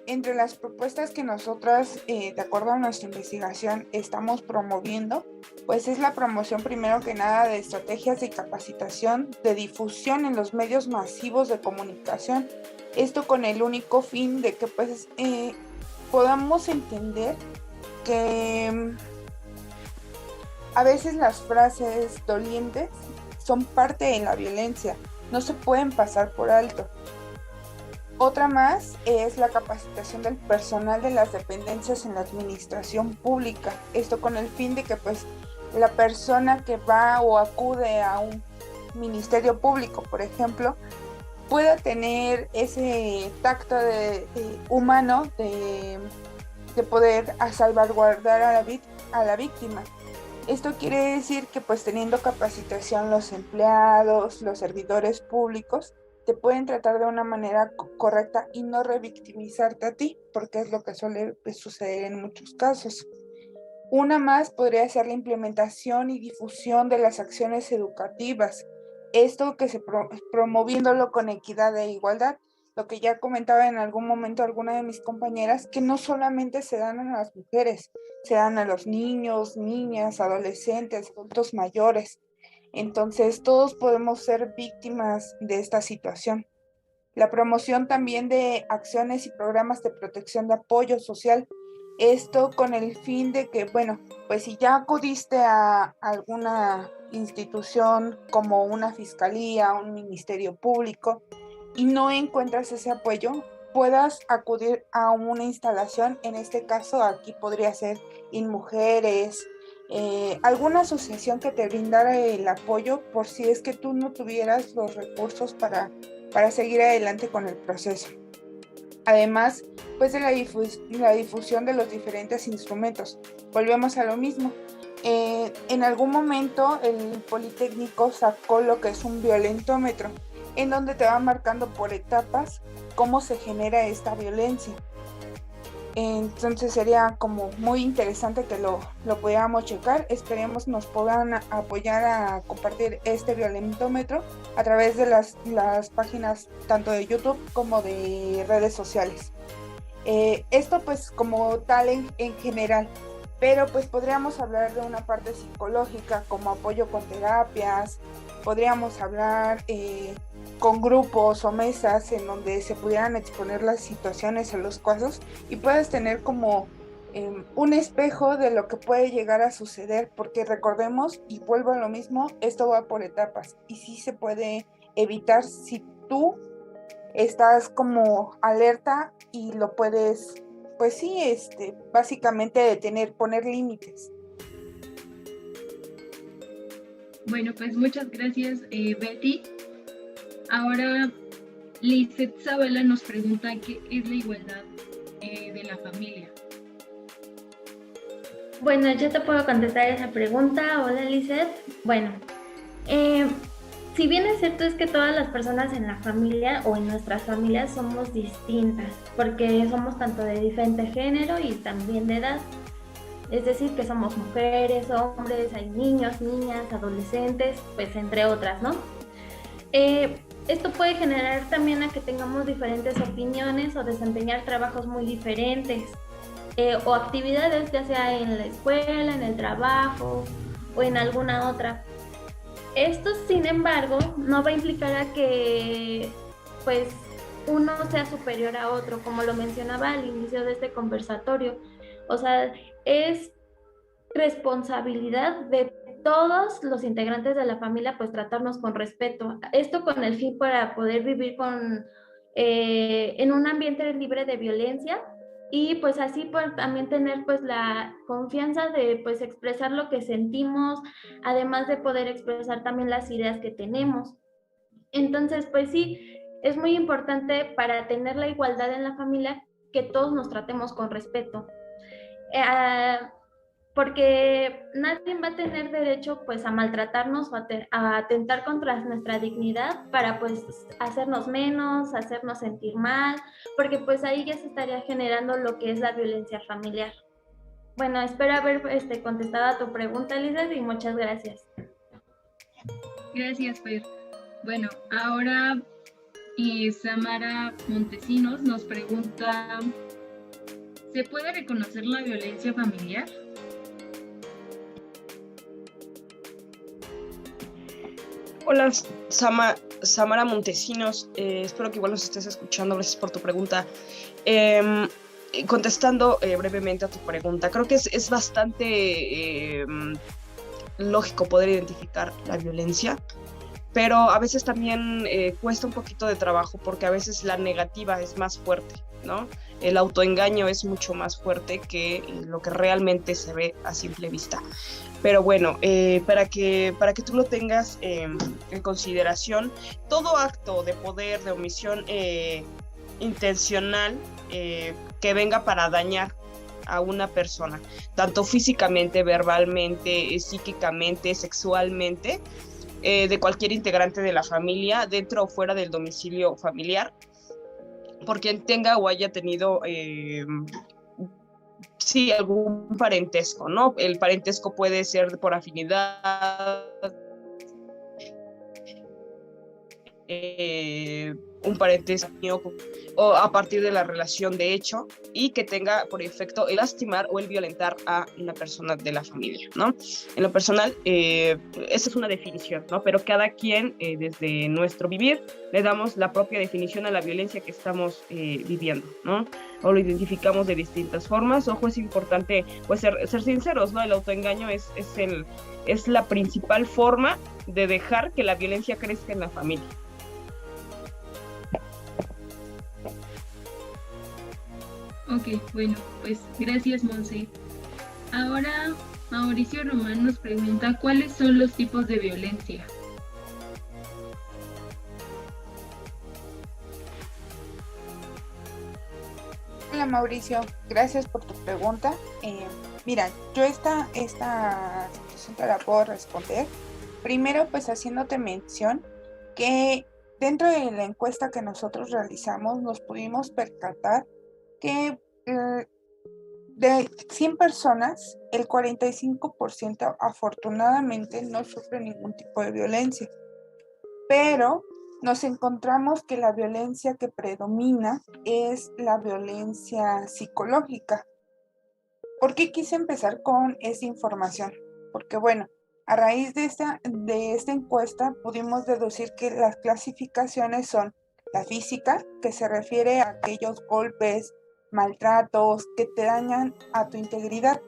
[SPEAKER 5] Entre las propuestas que nosotras, de acuerdo a nuestra investigación, estamos promoviendo, pues es la promoción primero que nada de estrategias de capacitación, de difusión en los medios masivos de comunicación. Esto con el único fin de que pues podamos entender que a veces las frases dolientes son parte de la violencia, no se pueden pasar por alto. Otra más es la capacitación del personal de las dependencias en la administración pública. Esto con el fin de que pues la persona que va o acude a un ministerio público, por ejemplo, pueda tener ese tacto humano de poder salvaguardar a la víctima. Esto quiere decir que pues teniendo capacitación los empleados, los servidores públicos, te pueden tratar de una manera correcta y no revictimizarte a ti, porque es lo que suele suceder en muchos casos. Una más podría ser la implementación y difusión de las acciones educativas. Esto que promoviéndolo con equidad e igualdad, lo que ya comentaba en algún momento alguna de mis compañeras, que no solamente se dan a las mujeres, se dan a los niños, niñas, adolescentes, adultos mayores. Entonces, todos podemos ser víctimas de esta situación. La promoción también de acciones y programas de protección de apoyo social. Esto con el fin de que, bueno, pues si ya acudiste a alguna institución como una fiscalía, un ministerio público y no encuentras ese apoyo, puedas acudir a una instalación. En este caso, aquí podría ser InMujeres, alguna asociación que te brindara el apoyo por si es que tú no tuvieras los recursos para seguir adelante con el proceso. Además, pues de la difusión de los diferentes instrumentos. Volvemos a lo mismo. En algún momento el Politécnico sacó lo que es un violentómetro, en donde te va marcando por etapas cómo se genera esta violencia. Entonces sería como muy interesante que lo pudiéramos checar. Esperemos nos puedan apoyar a compartir este violentómetro a través de las páginas tanto de YouTube como de redes sociales. Esto pues como tal en general, pero pues podríamos hablar de una parte psicológica como apoyo con terapias, podríamos hablar con grupos o mesas en donde se pudieran exponer las situaciones o los casos y puedas tener como un espejo de lo que puede llegar a suceder, porque recordemos, y vuelvo a lo mismo, esto va por etapas y sí se puede evitar si tú estás como alerta y lo puedes, pues sí, básicamente detener, poner límites.
[SPEAKER 3] Bueno, pues muchas gracias, Betty. Ahora, Lizeth Zavala nos pregunta qué es la igualdad de la familia.
[SPEAKER 6] Bueno, yo te puedo contestar esa pregunta. Hola, Lizeth. Bueno, si bien es cierto es que todas las personas en la familia o en nuestras familias somos distintas, porque somos tanto de diferente género y también de edad. Es decir, que somos mujeres, hombres, hay niños, niñas, adolescentes, pues entre otras, ¿no? Esto puede generar también a que tengamos diferentes opiniones o desempeñar trabajos muy diferentes o actividades, ya sea en la escuela, en el trabajo o en alguna otra. Esto, sin embargo, no va a implicar a que pues uno sea superior a otro, como lo mencionaba al inicio de este conversatorio. O sea, es responsabilidad de todos los integrantes de la familia pues tratarnos con respeto. Esto con el fin para poder vivir en un ambiente libre de violencia y pues así pues también tener pues la confianza de pues expresar lo que sentimos, además de poder expresar también las ideas que tenemos. Entonces pues sí, es muy importante para tener la igualdad en la familia que todos nos tratemos con respeto. Porque nadie va a tener derecho pues a maltratarnos o a atentar contra nuestra dignidad para pues hacernos menos, hacernos sentir mal, porque pues ahí ya se estaría generando lo que es la violencia familiar. Bueno, espero haber contestado a tu pregunta, Lizeth, y muchas gracias.
[SPEAKER 3] Gracias, Fer. Bueno, ahora Samara Montesinos nos pregunta, ¿se puede reconocer la violencia familiar?
[SPEAKER 1] Hola, Samara Montesinos, espero que igual nos estés escuchando, gracias por tu pregunta. Contestando brevemente a tu pregunta, creo que es bastante lógico poder identificar la violencia, pero a veces también cuesta un poquito de trabajo porque a veces la negativa es más fuerte, ¿no? El autoengaño es mucho más fuerte que lo que realmente se ve a simple vista. Pero bueno, para que tú lo tengas en consideración, todo acto de poder, de omisión intencional que venga para dañar a una persona, tanto físicamente, verbalmente, psíquicamente, sexualmente, de cualquier integrante de la familia, dentro o fuera del domicilio familiar, por quien tenga o haya tenido sí, algún parentesco, ¿no? El parentesco puede ser por afinidad, un parentesco o a partir de la relación de hecho y que tenga por efecto el lastimar o el violentar a una persona de la familia, ¿no? En lo personal, esa es una definición, ¿no? Pero cada quien, desde nuestro vivir, le damos la propia definición a la violencia que estamos viviendo, ¿no? O lo identificamos de distintas formas. Ojo, es importante pues, ser sinceros, ¿no? El autoengaño es la principal forma de dejar que la violencia crezca en la familia.
[SPEAKER 3] Ok, bueno, pues gracias, Monse. Ahora Mauricio Román nos pregunta ¿cuáles son los tipos de violencia?
[SPEAKER 5] Hola Mauricio, gracias por tu pregunta. Mira, yo esta situación te la puedo responder. Primero, pues haciéndote mención que dentro de la encuesta que nosotros realizamos nos pudimos percatar que de 100 personas, el 45% afortunadamente no sufre ningún tipo de violencia, pero nos encontramos que la violencia que predomina es la violencia psicológica. ¿Por qué quise empezar con esa información? Porque bueno, a raíz de esta encuesta pudimos deducir que las clasificaciones son la física, que se refiere a aquellos golpes, maltratos que te dañan a tu integridad.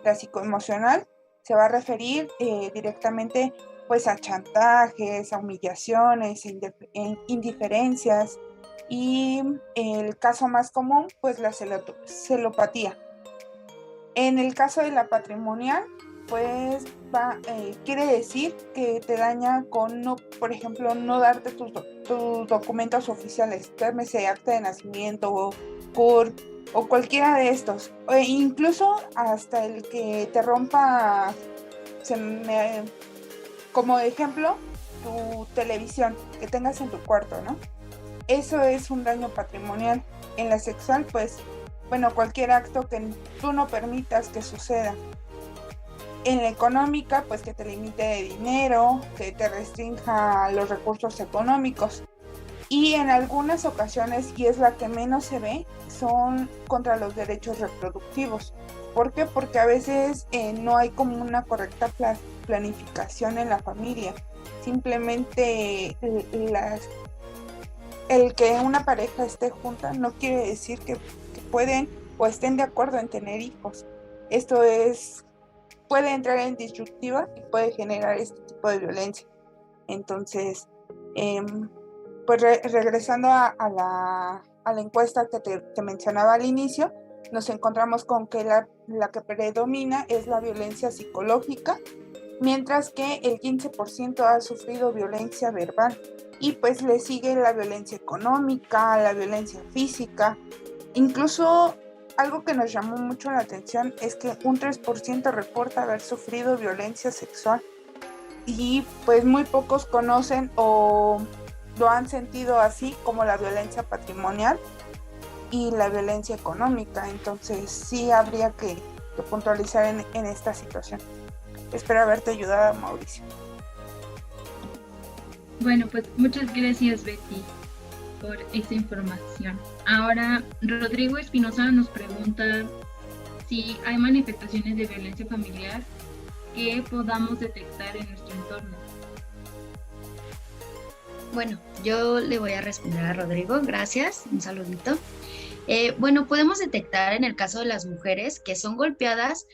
[SPEAKER 5] La psicoemocional se va a referir directamente pues a chantajes, a humillaciones, indiferencias y el caso más común pues la celopatía. En el caso de la patrimonial pues quiere decir que te daña con, no, por ejemplo, no darte tus documentos oficiales, llámese acta de nacimiento o CURP o cualquiera de estos, e incluso hasta el que te rompa, como ejemplo, tu televisión que tengas en tu cuarto, ¿no? Eso es un daño patrimonial. En la sexual, pues, bueno, cualquier acto que tú no permitas que suceda. En la económica, pues que te limite de dinero, que te restrinja los recursos económicos. Y en algunas ocasiones, y es la que menos se ve, son contra los derechos reproductivos. ¿Por qué? Porque a veces no hay como una correcta planificación en la familia. Simplemente el que una pareja esté junta no quiere decir que pueden o estén de acuerdo en tener hijos. Esto es puede entrar en disyuntiva y puede generar este tipo de violencia. Entonces, pues regresando a la encuesta que te mencionaba al inicio, nos encontramos con que la que predomina es la violencia psicológica, mientras que el 15% ha sufrido violencia verbal, y pues le sigue la violencia económica, la violencia física. Incluso algo que nos llamó mucho la atención es que un 3% reporta haber sufrido violencia sexual, y pues muy pocos conocen o lo han sentido así como la violencia patrimonial y la violencia económica. Entonces sí habría que puntualizar en esta situación. Espero haberte ayudado, Mauricio.
[SPEAKER 3] Bueno, pues muchas gracias, Betty, por esa información. Ahora, Rodrigo Espinosa nos pregunta si hay manifestaciones de violencia familiar que podamos detectar en nuestro entorno.
[SPEAKER 7] Bueno, yo le voy a responder a Rodrigo, gracias, un saludito. Bueno, podemos detectar en el caso de las mujeres que son golpeadas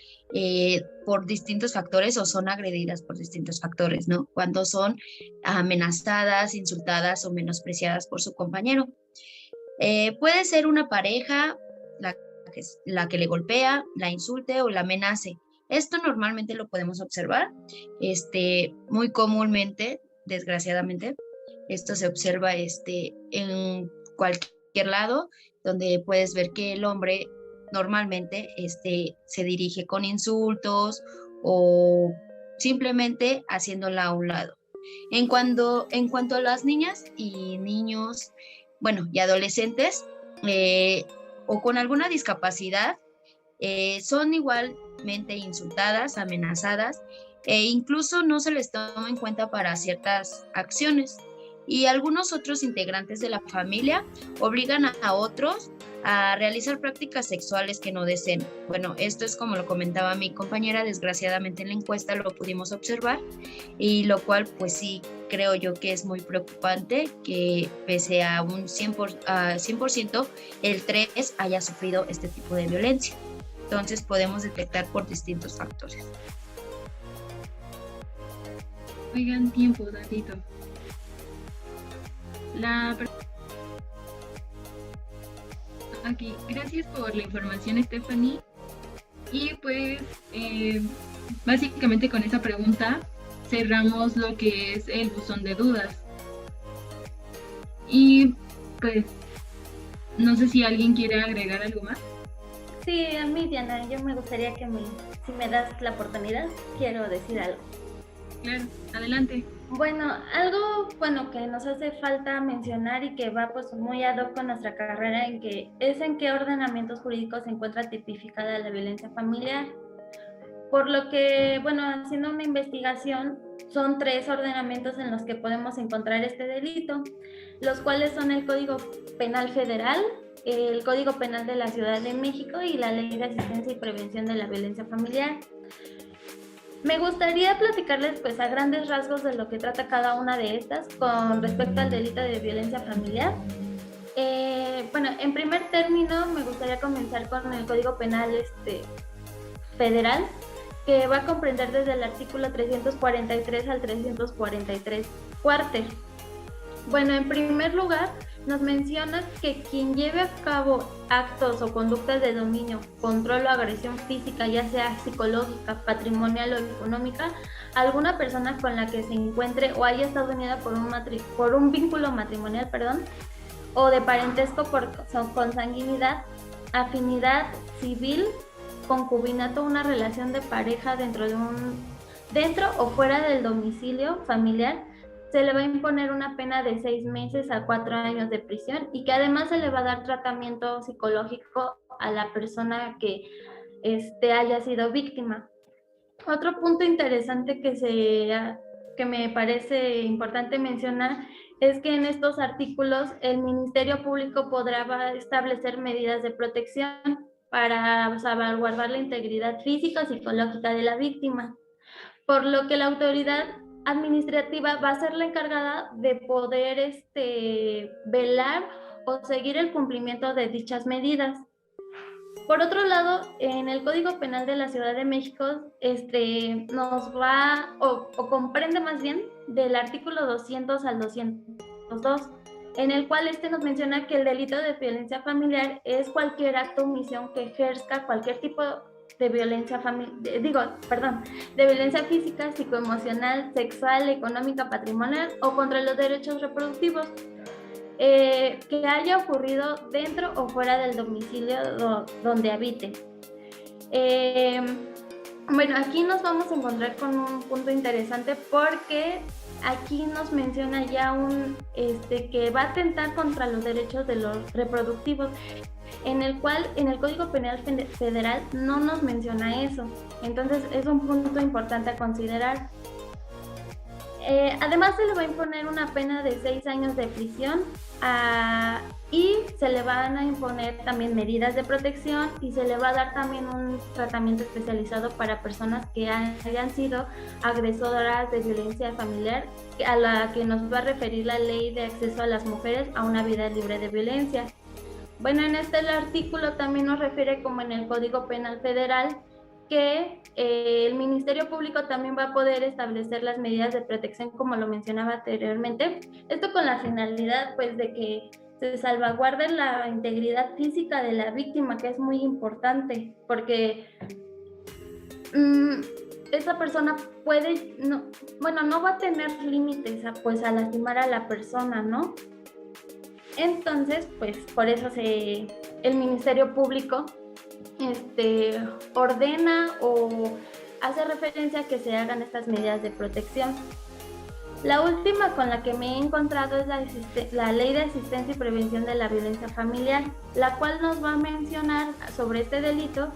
[SPEAKER 7] por distintos factores o son agredidas por distintos factores, ¿no? Cuando son amenazadas, insultadas o menospreciadas por su compañero. Puede ser una pareja la que le golpea, la insulte o la amenace. Esto normalmente lo podemos observar, muy comúnmente, desgraciadamente. Esto se observa en cualquier lado, donde puedes ver que el hombre normalmente se dirige con insultos o simplemente haciéndola a un lado. En cuanto a las niñas y niños, bueno, y adolescentes o con alguna discapacidad, son igualmente insultadas, amenazadas e incluso no se les toma en cuenta para ciertas acciones. Y algunos otros integrantes de la familia obligan a otros a realizar prácticas sexuales que no deseen. Bueno, esto es como lo comentaba mi compañera, desgraciadamente en la encuesta lo pudimos observar, y lo cual pues sí creo yo que es muy preocupante que pese a un 100%, el 3 haya sufrido este tipo de violencia. Entonces podemos detectar por distintos factores.
[SPEAKER 3] Oigan, tiempo, tantito. Aquí, gracias por la información, Stephanie. Y pues, básicamente con esa pregunta cerramos lo que es el buzón de dudas. Y pues, no sé si alguien quiere agregar algo más.
[SPEAKER 6] Sí, a mí, Diana, yo me gustaría que si me das la oportunidad, quiero decir algo.
[SPEAKER 3] Claro, adelante.
[SPEAKER 6] Bueno, algo que nos hace falta mencionar y que va pues muy ad hoc con nuestra carrera en qué ordenamientos jurídicos se encuentra tipificada la violencia familiar. Por lo que, haciendo una investigación, son 3 ordenamientos en los que podemos encontrar este delito, los cuales son el Código Penal Federal, el Código Penal de la Ciudad de México y la Ley de Asistencia y Prevención de la Violencia Familiar. Me gustaría platicarles pues a grandes rasgos de lo que trata cada una de estas con respecto al delito de violencia familiar. En primer término me gustaría comenzar con el Código Penal Federal, que va a comprender desde el artículo 343 al 343 cuarter. Bueno, en primer lugar, nos menciona que quien lleve a cabo actos o conductas de dominio, control o agresión física, ya sea psicológica, patrimonial o económica, a alguna persona con la que se encuentre o haya estado unida por un vínculo matrimonial, o de parentesco por consanguinidad, afinidad civil, concubinato, una relación de pareja dentro o fuera del domicilio familiar, se le va a imponer una pena de 6 meses a 4 años de prisión, y que además se le va a dar tratamiento psicológico a la persona que haya sido víctima. Otro punto interesante que me parece importante mencionar es que en estos artículos el Ministerio Público podrá establecer medidas de protección para salvaguardar la integridad física o psicológica de la víctima, por lo que la autoridad administrativa va a ser la encargada de poder velar o seguir el cumplimiento de dichas medidas. Por otro lado, en el Código Penal de la Ciudad de México nos va, o comprende más bien, del artículo 200 al 202, en el cual nos menciona que el delito de violencia familiar es cualquier acto o omisión que ejerzca cualquier tipo de violencia de violencia física, psicoemocional, sexual, económica, patrimonial o contra los derechos reproductivos, que haya ocurrido dentro o fuera del domicilio donde habite. Bueno, aquí nos vamos a encontrar con un punto interesante porque aquí nos menciona ya que va a atentar contra los derechos de los reproductivos, en el cual en el Código Penal Federal no nos menciona eso. Entonces es un punto importante a considerar. Además se le va a imponer una pena de 6 años de prisión y se le van a imponer también medidas de protección y se le va a dar también un tratamiento especializado para personas que hayan sido agresoras de violencia familiar, a la que nos va a referir la Ley de Acceso a las Mujeres a una Vida Libre de Violencia. Bueno, en el artículo también nos refiere, como en el Código Penal Federal, que el Ministerio Público también va a poder establecer las medidas de protección, como lo mencionaba anteriormente, esto con la finalidad pues de que se salvaguarde la integridad física de la víctima, que es muy importante, porque esa persona no va a tener límites a lastimar a la persona, ¿no? Entonces, pues por eso el Ministerio Público ordena o hace referencia a que se hagan estas medidas de protección. La última con la que me he encontrado es la Ley de Asistencia y Prevención de la Violencia Familiar, la cual nos va a mencionar sobre este delito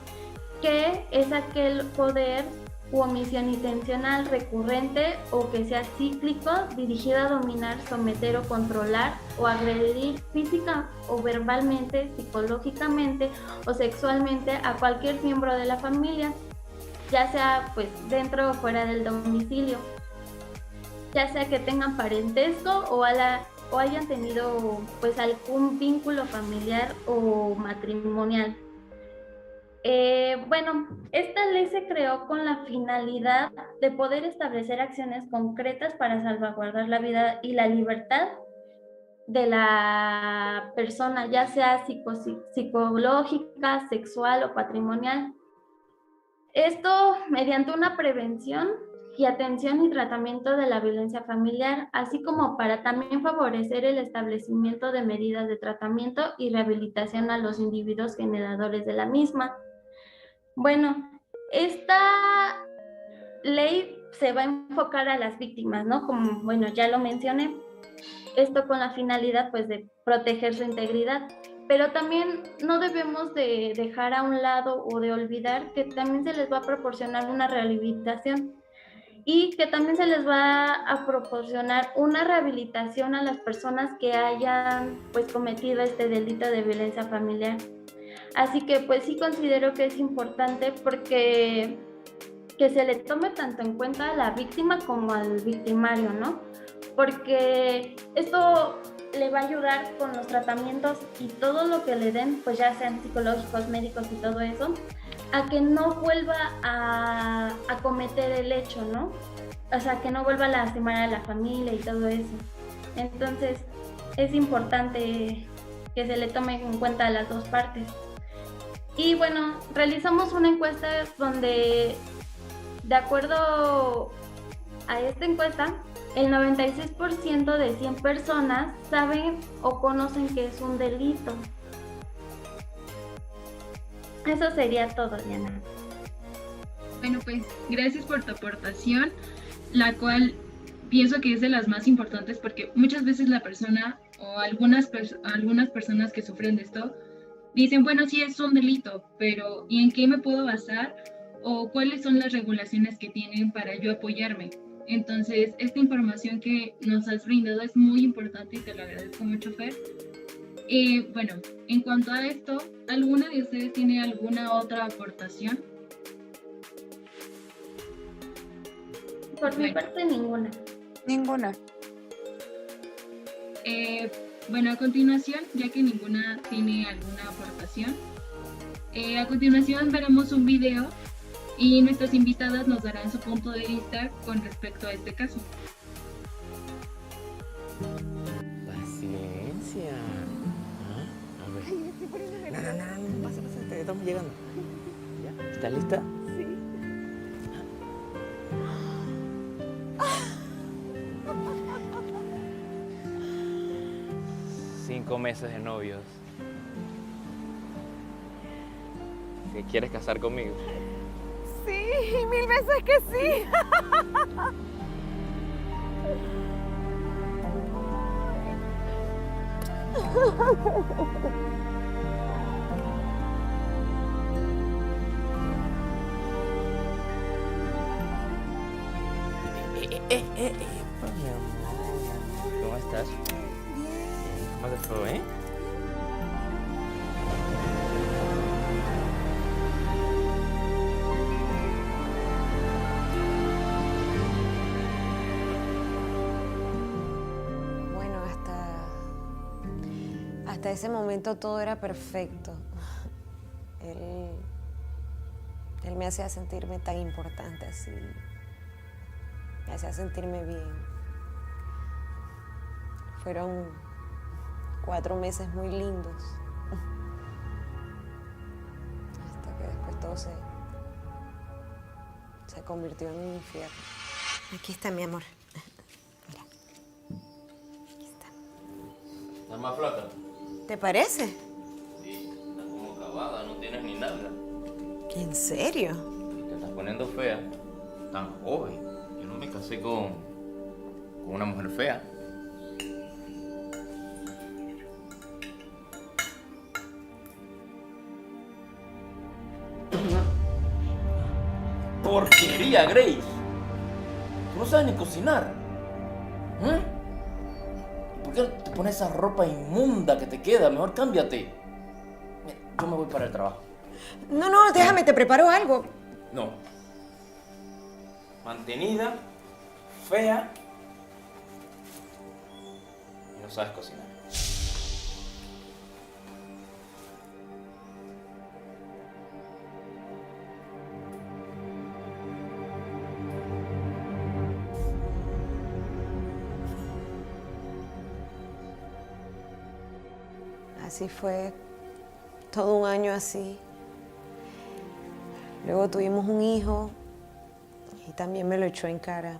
[SPEAKER 6] que es aquel poder u omisión intencional, recurrente o que sea cíclico, dirigido a dominar, someter o controlar o agredir física o verbalmente, psicológicamente o sexualmente a cualquier miembro de la familia, ya sea pues dentro o fuera del domicilio, ya sea que tengan parentesco o hayan tenido pues algún vínculo familiar o matrimonial. Esta ley se creó con la finalidad de poder establecer acciones concretas para salvaguardar la vida y la libertad de la persona, ya sea psicológica, sexual o patrimonial. Esto mediante una prevención y atención y tratamiento de la violencia familiar, así como para también favorecer el establecimiento de medidas de tratamiento y rehabilitación a los individuos generadores de la misma. Bueno, esta ley se va a enfocar a las víctimas, ¿no? Como, bueno, ya lo mencioné, esto con la finalidad, pues, de proteger su integridad, pero también no debemos de dejar a un lado o de olvidar que también se les va a proporcionar una rehabilitación y que también se les va a proporcionar una rehabilitación a las personas que hayan, pues, cometido este delito de violencia familiar. Así que pues sí considero que es importante porque que se le tome tanto en cuenta a la víctima como al victimario, ¿no? Porque esto le va a ayudar con los tratamientos y todo lo que le den, pues ya sean psicológicos, médicos y todo eso, a que no vuelva a cometer el hecho, ¿no? O sea, que no vuelva a lastimar a la familia y todo eso. Entonces, es importante que se le tome en cuenta a las dos partes. Y bueno, realizamos una encuesta donde, de acuerdo a esta encuesta, el 96% de 100 personas saben o conocen que es un delito. Eso sería todo, Diana.
[SPEAKER 3] Bueno, pues gracias por tu aportación, la cual pienso que es de las más importantes porque muchas veces la persona o algunas personas que sufren de esto dicen, bueno, sí es un delito, pero ¿y en qué me puedo basar? ¿O cuáles son las regulaciones que tienen para yo apoyarme? Entonces, esta información que nos has brindado es muy importante y te lo agradezco mucho, Fer. Bueno, en cuanto a esto, ¿alguna de ustedes tiene alguna otra aportación?
[SPEAKER 6] Por mi parte, ninguna.
[SPEAKER 5] Ninguna.
[SPEAKER 3] Bueno, a continuación, ya que ninguna tiene alguna aportación, A continuación veremos un video y nuestras invitadas nos darán su punto de vista con respecto a este caso.
[SPEAKER 8] Paciencia. ¿Ah? A ver. No, pasa, estamos llegando. ¿Ya? ¿Estás lista? Sí. 5 meses de novios. ¿Te quieres casar conmigo?
[SPEAKER 9] Sí, 1000 veces que sí.
[SPEAKER 8] Mi amor. ¿Cómo estás? Bien. ¿Cómo te fue,
[SPEAKER 9] Bueno, hasta ese momento todo era perfecto. Él me hacía sentirme tan importante así. Me hacía sentirme bien. Fueron 4 meses muy lindos. Hasta que después todo se convirtió en un infierno. Aquí está, mi amor. Mira. Aquí está.
[SPEAKER 8] ¿Estás más flaca?
[SPEAKER 9] ¿Te parece?
[SPEAKER 8] Sí, estás como acabada, no tienes ni nada.
[SPEAKER 9] ¿En serio?
[SPEAKER 8] Te estás poniendo fea. Tan joven. Yo no me casé con una mujer fea. ¡Porquería, Grace! Tú no sabes ni cocinar. ¿Por qué te pones esa ropa inmunda que te queda? Mejor cámbiate. Mira, yo me voy para el trabajo.
[SPEAKER 9] No, déjame, te preparo algo.
[SPEAKER 8] No. Mantenida, fea y no sabes cocinar.
[SPEAKER 9] Así fue todo un año así. Luego tuvimos un hijo y también me lo echó en cara,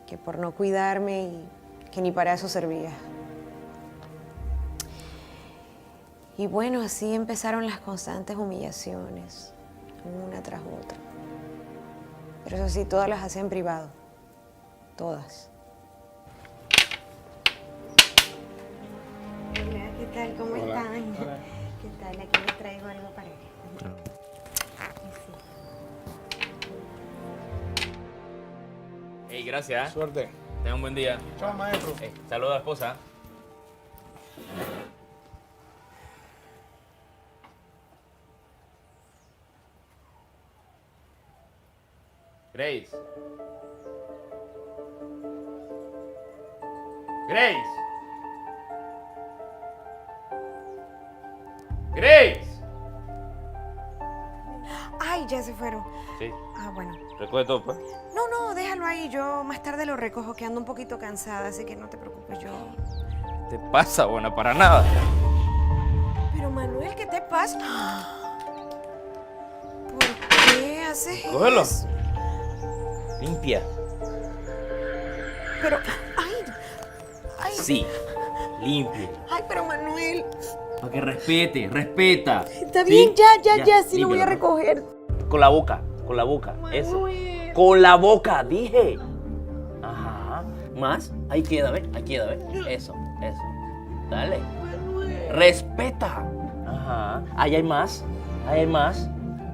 [SPEAKER 9] que por no cuidarme y que ni para eso servía. Y bueno, así empezaron las constantes humillaciones, una tras otra. Pero eso sí, todas las hacía en privado, todas. Hola, ¿qué tal? ¿Cómo están? Hola. ¿Qué tal? Aquí les traigo algo para él.
[SPEAKER 8] Hey, gracias.
[SPEAKER 10] Suerte.
[SPEAKER 8] Tenga un buen día.
[SPEAKER 10] Chao, maestro.
[SPEAKER 8] Saludos a la esposa. Grace. Grace. Grace.
[SPEAKER 9] Ay, ya se fueron.
[SPEAKER 8] Sí.
[SPEAKER 9] Ah, bueno.
[SPEAKER 8] Recoge todo, pues.
[SPEAKER 9] No, déjalo ahí. Yo más tarde lo recojo, que ando un poquito cansada, así que no te preocupes, yo...
[SPEAKER 8] ¿Te pasa, buena? Para nada.
[SPEAKER 9] Pero Manuel, ¿qué te pasa? ¿Por qué haces
[SPEAKER 8] Cógelo.
[SPEAKER 9] eso?
[SPEAKER 8] Limpia.
[SPEAKER 9] Pero, ay,
[SPEAKER 8] Sí. Limpia.
[SPEAKER 9] ay, pero Manuel.
[SPEAKER 8] Para que respeta.
[SPEAKER 9] Está bien,
[SPEAKER 8] ¿Sí?
[SPEAKER 9] ya, sí lo voy a
[SPEAKER 8] límpialo.
[SPEAKER 9] recoger.
[SPEAKER 8] Con la boca, eso. Con la boca, dije. Ajá. Más, ahí queda, ¿ves? Eso. Dale. Respeta. Ajá. Ahí hay más.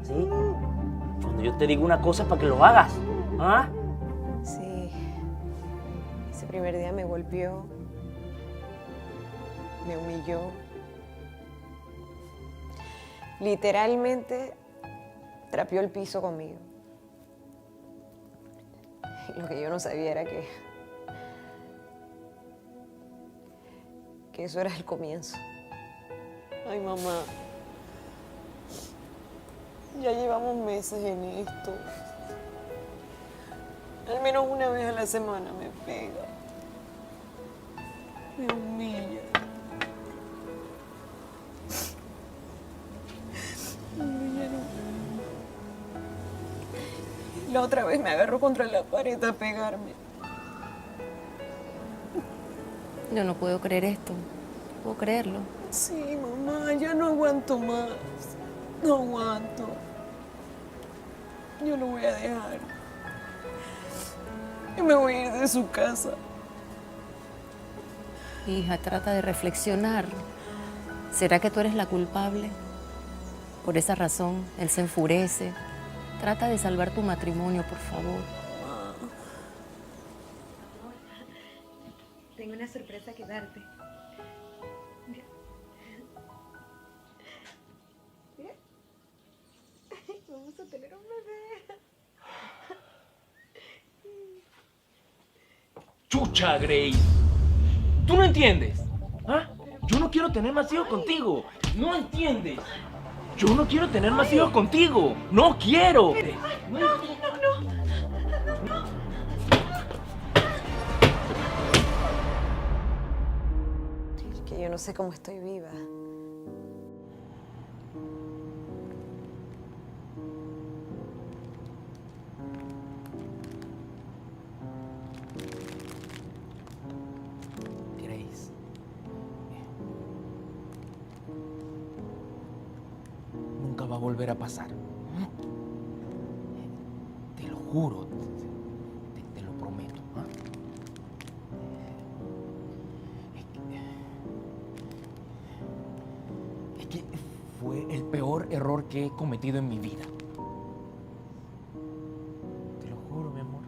[SPEAKER 8] ¿Sí? Cuando yo te digo una cosa es para que lo hagas. ¿Ah?
[SPEAKER 9] Sí. Ese primer día me golpeó. Me humilló. Literalmente trapeó el piso conmigo. Y lo que yo no sabía era que eso era el comienzo. Ay, mamá. Ya llevamos meses en esto. Al menos una vez a la semana me pega. Me humilla. Me humilla. La otra vez me agarró contra la pared a pegarme.
[SPEAKER 10] Yo no puedo creer esto. No puedo creerlo.
[SPEAKER 9] Sí, mamá, ya no aguanto más. No aguanto. Yo lo voy a dejar. Yo me voy a ir de su casa.
[SPEAKER 10] Hija, trata de reflexionar. ¿Será que tú eres la culpable? Por esa razón, él se enfurece. Trata de salvar tu matrimonio, por favor.
[SPEAKER 11] Tengo una sorpresa que darte. Mira. Mira. Vamos a tener un bebé.
[SPEAKER 12] ¡Chucha, Grace! ¿Tú no entiendes? ¿Ah? Yo no quiero tener más hijos contigo. ¿No entiendes? Yo no quiero tener más hijos contigo. ¡No quiero!
[SPEAKER 11] No.
[SPEAKER 9] Es que yo no sé cómo estoy viva.
[SPEAKER 12] Grace. Nunca va a volver a pasar. Te lo juro. Te lo prometo. ¿Ah? Es que fue el peor error que he cometido en mi vida. Te lo juro, mi amor.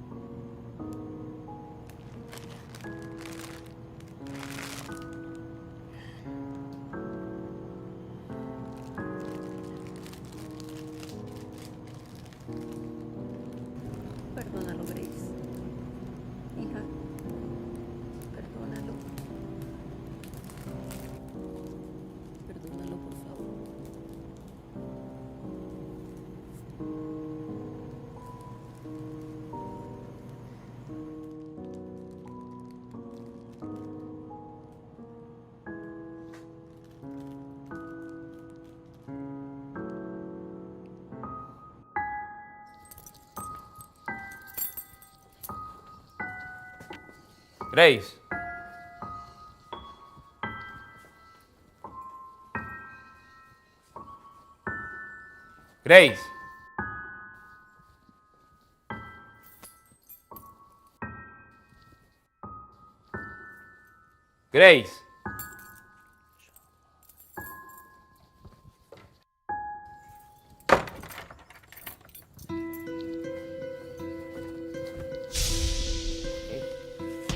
[SPEAKER 10] Perdónalo, Grace. Hija, perdónalo. Perdónalo, por favor.
[SPEAKER 12] Grace. Grace. Grace.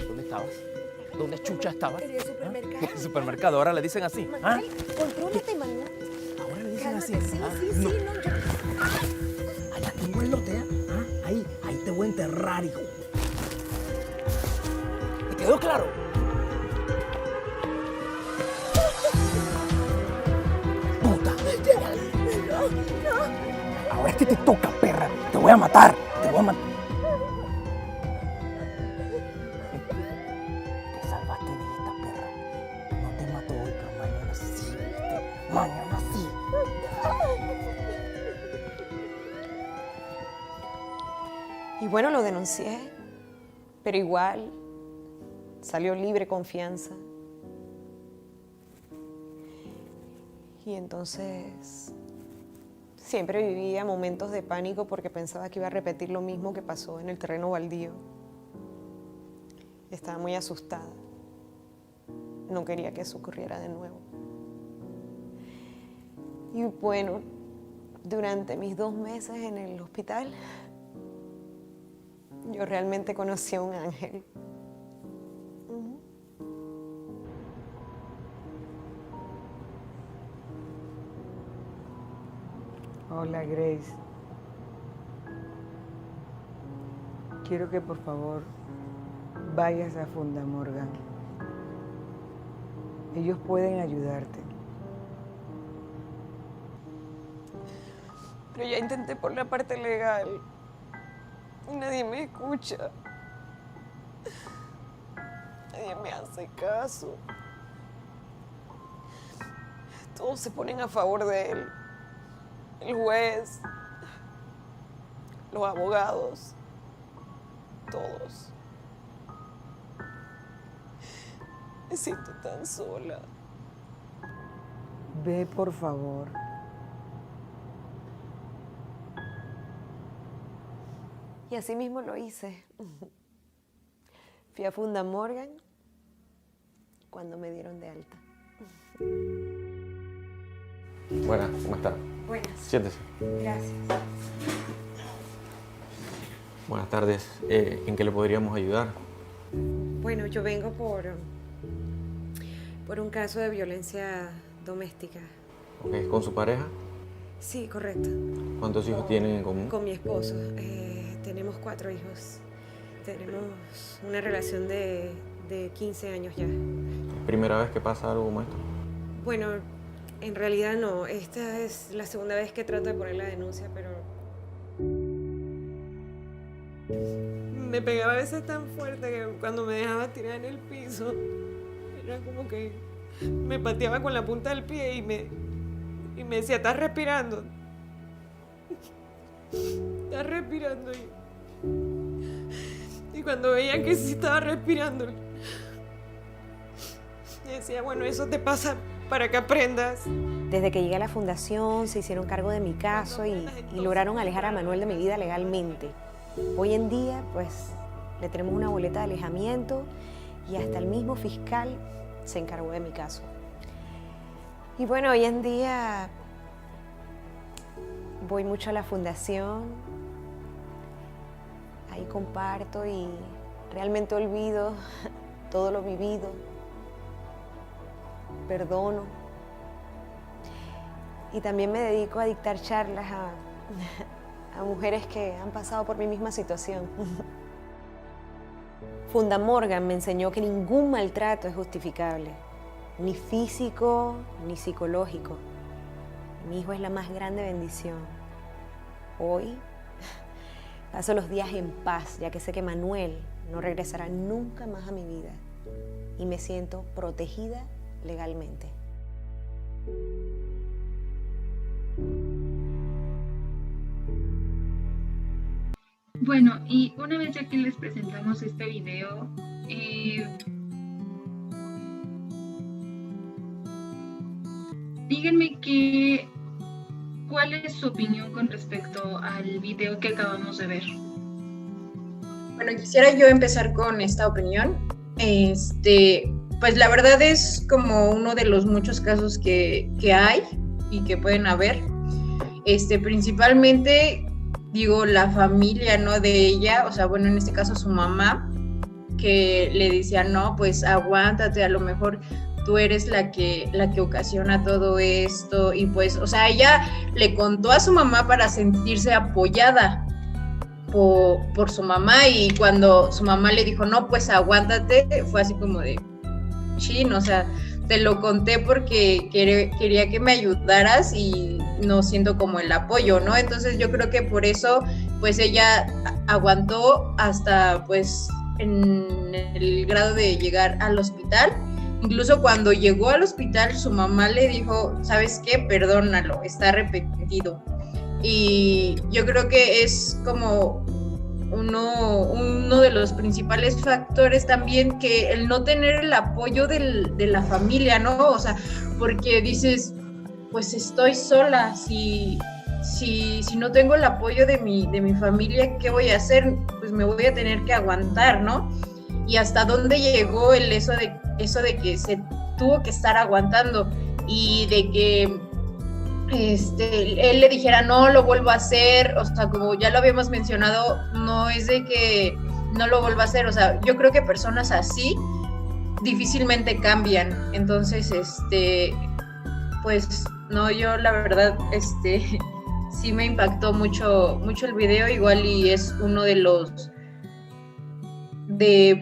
[SPEAKER 12] ¿Dónde estabas? ¿Dónde chucha estabas?
[SPEAKER 11] En el supermercado.
[SPEAKER 12] ¿En el supermercado? Ahora le dicen así. ¿Ah?
[SPEAKER 11] Manuel, contrólate, Manuel.
[SPEAKER 12] Ahora le dicen así.
[SPEAKER 11] Cálmate. Sí,
[SPEAKER 12] ¿Ah?
[SPEAKER 11] sí,
[SPEAKER 12] No.
[SPEAKER 11] sí, no, yo...
[SPEAKER 12] Allá tengo el lote, ¿eh? ¿Ah? Ahí te voy a enterrar, hijo. ¿Te quedó claro? Puta. Ahora es que te toca, perra. Te voy a matar. Te voy a matar. Te salvaste de esta perra. No te mató hoy, pero mañana sí, ¿viste? Mañana sí.
[SPEAKER 9] Y bueno, lo denuncié, pero igual salió libre confianza. Y entonces siempre vivía momentos de pánico porque pensaba que iba a repetir lo mismo que pasó en el terreno baldío. Estaba muy asustada. No quería que eso ocurriera de nuevo. Y bueno, durante mis 2 meses en el hospital, yo realmente conocí a un ángel.
[SPEAKER 13] Hola, Grace. Quiero que por favor vayas a Funda Morgan. Ellos pueden ayudarte.
[SPEAKER 9] Pero ya intenté por la parte legal y nadie me escucha. Nadie me hace caso. Todos se ponen a favor de él. El juez, los abogados, todos. Me siento tan sola.
[SPEAKER 13] Ve, por favor.
[SPEAKER 9] Y así mismo lo hice. Fui a Funda Morgan cuando me dieron de alta.
[SPEAKER 14] Buenas, ¿cómo está?
[SPEAKER 9] Buenas.
[SPEAKER 14] Siéntese.
[SPEAKER 9] Gracias.
[SPEAKER 14] Buenas tardes. ¿En qué le podríamos ayudar?
[SPEAKER 9] Bueno, yo vengo por un caso de violencia doméstica.
[SPEAKER 14] Okay. ¿Con su pareja?
[SPEAKER 9] Sí, correcto.
[SPEAKER 14] ¿Cuántos hijos tienen en común?
[SPEAKER 9] Con mi esposo. Tenemos 4 hijos. Tenemos una relación de 15 años ya.
[SPEAKER 14] ¿Primera vez que pasa algo como esto?
[SPEAKER 9] Bueno, en realidad no. Esta es la segunda vez que trato de poner la denuncia, pero me pegaba a veces tan fuerte que cuando me dejaba tirar en el piso, era como que me pateaba con la punta del pie y me decía, ¿estás respirando? ¿Estás respirando? Y cuando veía que sí estaba respirando, decía, bueno, eso te pasa para que aprendas. Desde que llegué a la fundación se hicieron cargo de mi caso y lograron alejar a Manuel de mi vida legalmente. Hoy en día, pues, le tenemos una boleta de alejamiento y hasta el mismo fiscal se encargó de mi caso. Y bueno, hoy en día voy mucho a la fundación, ahí comparto y realmente olvido todo lo vivido, perdono y también me dedico a dictar charlas a mujeres que han pasado por mi misma situación. Funda Morgan me enseñó que ningún maltrato es justificable, ni físico ni psicológico. Mi hijo es la más grande bendición. Hoy paso los días en paz, ya que sé que Manuel no regresará nunca más a mi vida y me siento protegida legalmente.
[SPEAKER 3] Bueno, y una vez ya que les presentamos este video, díganme cuál es su opinión con respecto al video que acabamos de ver.
[SPEAKER 4] Bueno, quisiera yo empezar con esta opinión. Pues la verdad es como uno de los muchos casos que hay y que pueden haber. Principalmente, digo, la familia, ¿no? De ella, o sea, bueno, en este caso su mamá, que le decía, no, pues aguántate, a lo mejor tú eres la que ocasiona todo esto, y pues, o sea, ella le contó a su mamá para sentirse apoyada por su mamá, y cuando su mamá le dijo, no, pues aguántate, fue así como de, chin, o sea, te lo conté porque quería que me ayudaras y no siento como el apoyo, ¿no? Entonces yo creo que por eso, pues ella aguantó hasta, pues, en el grado de llegar al hospital. Incluso cuando llegó al hospital, su mamá le dijo, ¿sabes qué? Perdónalo, está arrepentido. Y yo creo que es como uno de los principales factores también, que el no tener el apoyo de la familia, ¿no? O sea, porque dices, pues estoy sola, si no tengo el apoyo de mi familia, ¿qué voy a hacer? Pues me voy a tener que aguantar, ¿no? Y hasta dónde llegó eso de que se tuvo que estar aguantando, y de que él le dijera, no lo vuelvo a hacer, o sea, como ya lo habíamos mencionado, no es de que no lo vuelva a hacer, o sea, yo creo que personas así difícilmente cambian. Entonces, pues, no, yo la verdad, sí me impactó mucho el video, igual, y es uno de los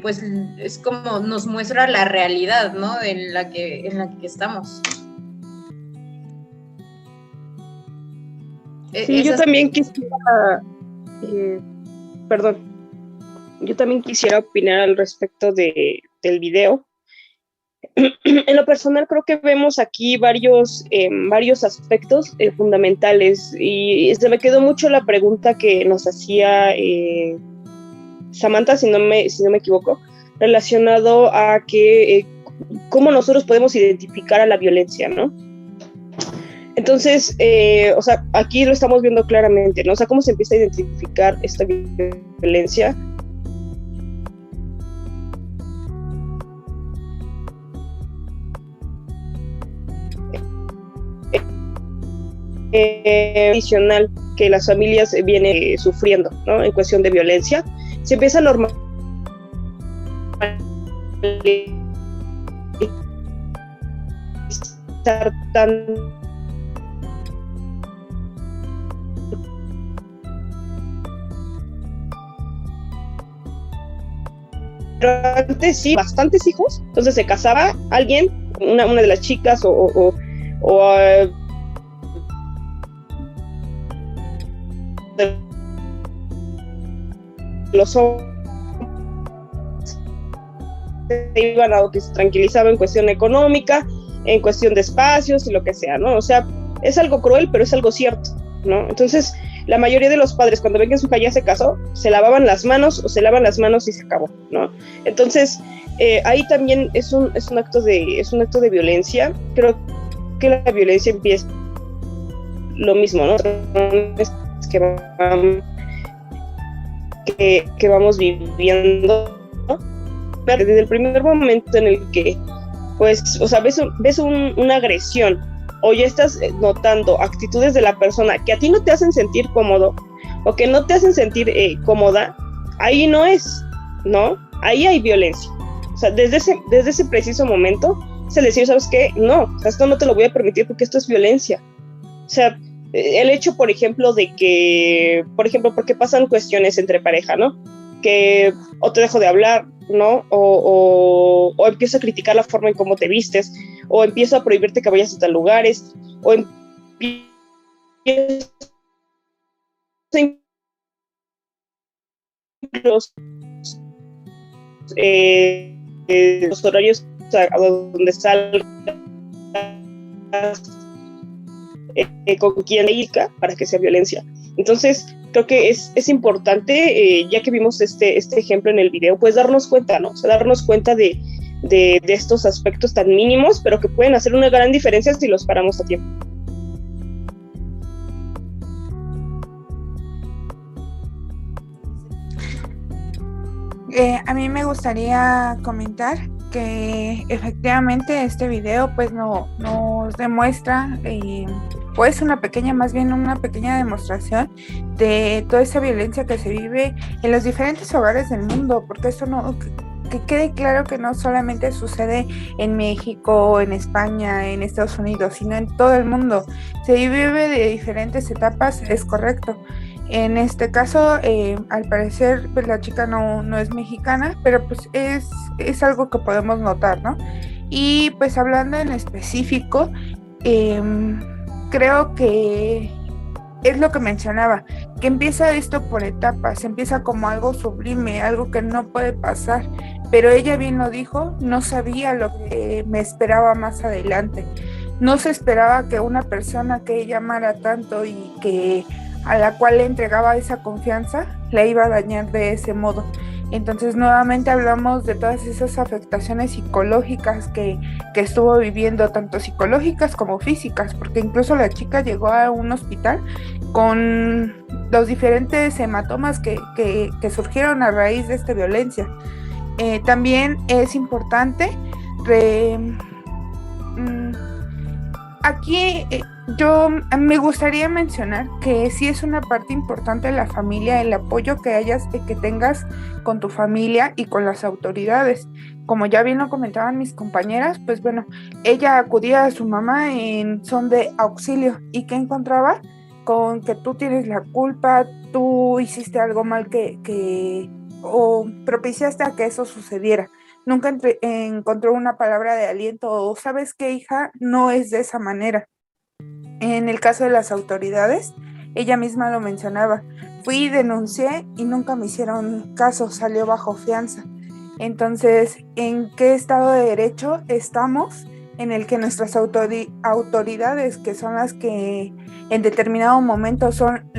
[SPEAKER 4] pues, es como nos muestra la realidad, ¿no? En la que estamos.
[SPEAKER 1] Sí, yo también quisiera, eh, perdón, yo también quisiera opinar al respecto del video. En lo personal creo que vemos aquí varios aspectos fundamentales y se me quedó mucho la pregunta que nos hacía Samantha, si no me equivoco, relacionado a que cómo nosotros podemos identificar a la violencia, ¿no? Entonces, o sea, aquí lo estamos viendo claramente, ¿no? O sea, cómo se empieza a identificar esta violencia. Adicional que las familias vienen sufriendo, ¿no? En cuestión de violencia, se empieza a normalizar tan pero antes sí, bastantes hijos, entonces se casaba alguien, una de las chicas o los hombres se iban a, que se tranquilizaba en cuestión económica, en cuestión de espacios y lo que sea, ¿no? O sea, es algo cruel, pero es algo cierto, ¿no? Entonces, la mayoría de los padres, cuando ven que su hija ya se casó, se lavaban las manos o se lavan las manos y se acabó, ¿no? Entonces, ahí también es un acto de violencia. Creo que la violencia empieza lo mismo, ¿no? Que vamos viviendo, ¿no? Desde el primer momento en el que, pues, o sea, ves una agresión o ya estás notando actitudes de la persona que a ti no te hacen sentir cómodo o que no te hacen sentir cómoda, ahí no es, ¿no? Ahí hay violencia. O sea, desde ese preciso momento, es el decir, ¿sabes qué? No, o sea, esto no te lo voy a permitir porque esto es violencia. O sea, el hecho, por ejemplo, de que, porque pasan cuestiones entre pareja, ¿no? Que o te dejo de hablar, ¿no? O empiezo a criticar la forma en cómo te vistes, o empiezo a prohibirte que vayas a tal lugares, o empiezo los horarios a donde salgas, con quién dedica para que sea violencia. Entonces, creo que es importante, ya que vimos este ejemplo en el video, pues darnos cuenta, ¿no? O sea, darnos cuenta de estos aspectos tan mínimos, pero que pueden hacer una gran diferencia si los paramos a tiempo.
[SPEAKER 5] A mí me gustaría comentar que efectivamente este video pues nos demuestra pues una pequeña demostración de toda esa violencia que se vive en los diferentes hogares del mundo, porque esto no, que quede claro que no solamente sucede en México, en España, en Estados Unidos, sino en todo el mundo. Se vive de diferentes etapas, es correcto. En este caso, al parecer, pues la chica no es mexicana, pero pues es algo que podemos notar, ¿no? Y pues hablando en específico, creo que es lo que mencionaba, que empieza esto por etapas, empieza como algo sublime, algo que no puede pasar, pero ella bien lo dijo, no sabía lo que me esperaba más adelante. No se esperaba que una persona que ella amara tanto y que a la cual le entregaba esa confianza, la iba a dañar de ese modo. Entonces nuevamente hablamos de todas esas afectaciones psicológicas que estuvo viviendo, tanto psicológicas como físicas, porque incluso la chica llegó a un hospital con los diferentes hematomas que surgieron a raíz de esta violencia. También es importante aquí yo me gustaría mencionar que sí es una parte importante de la familia, el apoyo que tengas con tu familia y con las autoridades. Como ya bien lo comentaban mis compañeras, pues bueno, ella acudía a su mamá en son de auxilio. ¿Y qué encontraba? Con que tú tienes la culpa, tú hiciste algo mal o propiciaste a que eso sucediera. Nunca encontró una palabra de aliento o ¿sabes qué, hija? No es de esa manera. En el caso de las autoridades, ella misma lo mencionaba. Fui, denuncié y nunca me hicieron caso, salió bajo fianza. Entonces, ¿en qué estado de derecho estamos en el que nuestras autoridades, que son las que en determinado momento son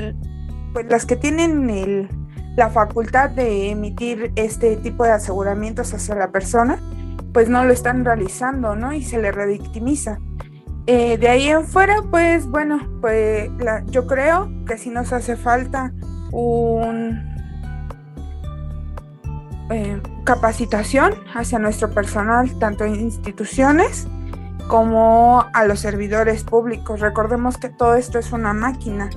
[SPEAKER 5] pues las que tienen la facultad de emitir este tipo de aseguramientos hacia la persona, pues no lo están realizando, ¿no? Y se le revictimiza. De ahí en fuera, pues bueno, pues yo creo que sí nos hace falta capacitación hacia nuestro personal, tanto en instituciones como a los servidores públicos. Recordemos que todo esto es una máquina.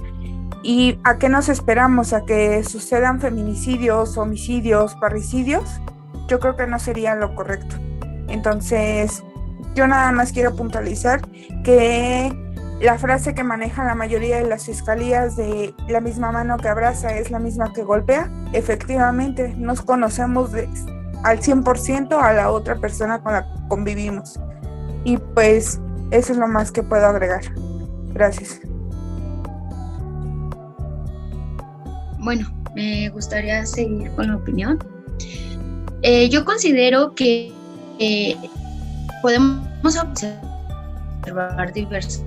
[SPEAKER 5] ¿Y a qué nos esperamos? ¿A que sucedan feminicidios, homicidios, parricidios? Yo creo que no sería lo correcto. Entonces, yo nada más quiero puntualizar que la frase que maneja la mayoría de las fiscalías de la misma mano que abraza es la misma que golpea. Efectivamente, nos conocemos al 100% a la otra persona con la que convivimos. Y pues, eso es lo más que puedo agregar. Gracias.
[SPEAKER 7] Bueno, me gustaría seguir con la opinión. Yo considero que podemos observar diversos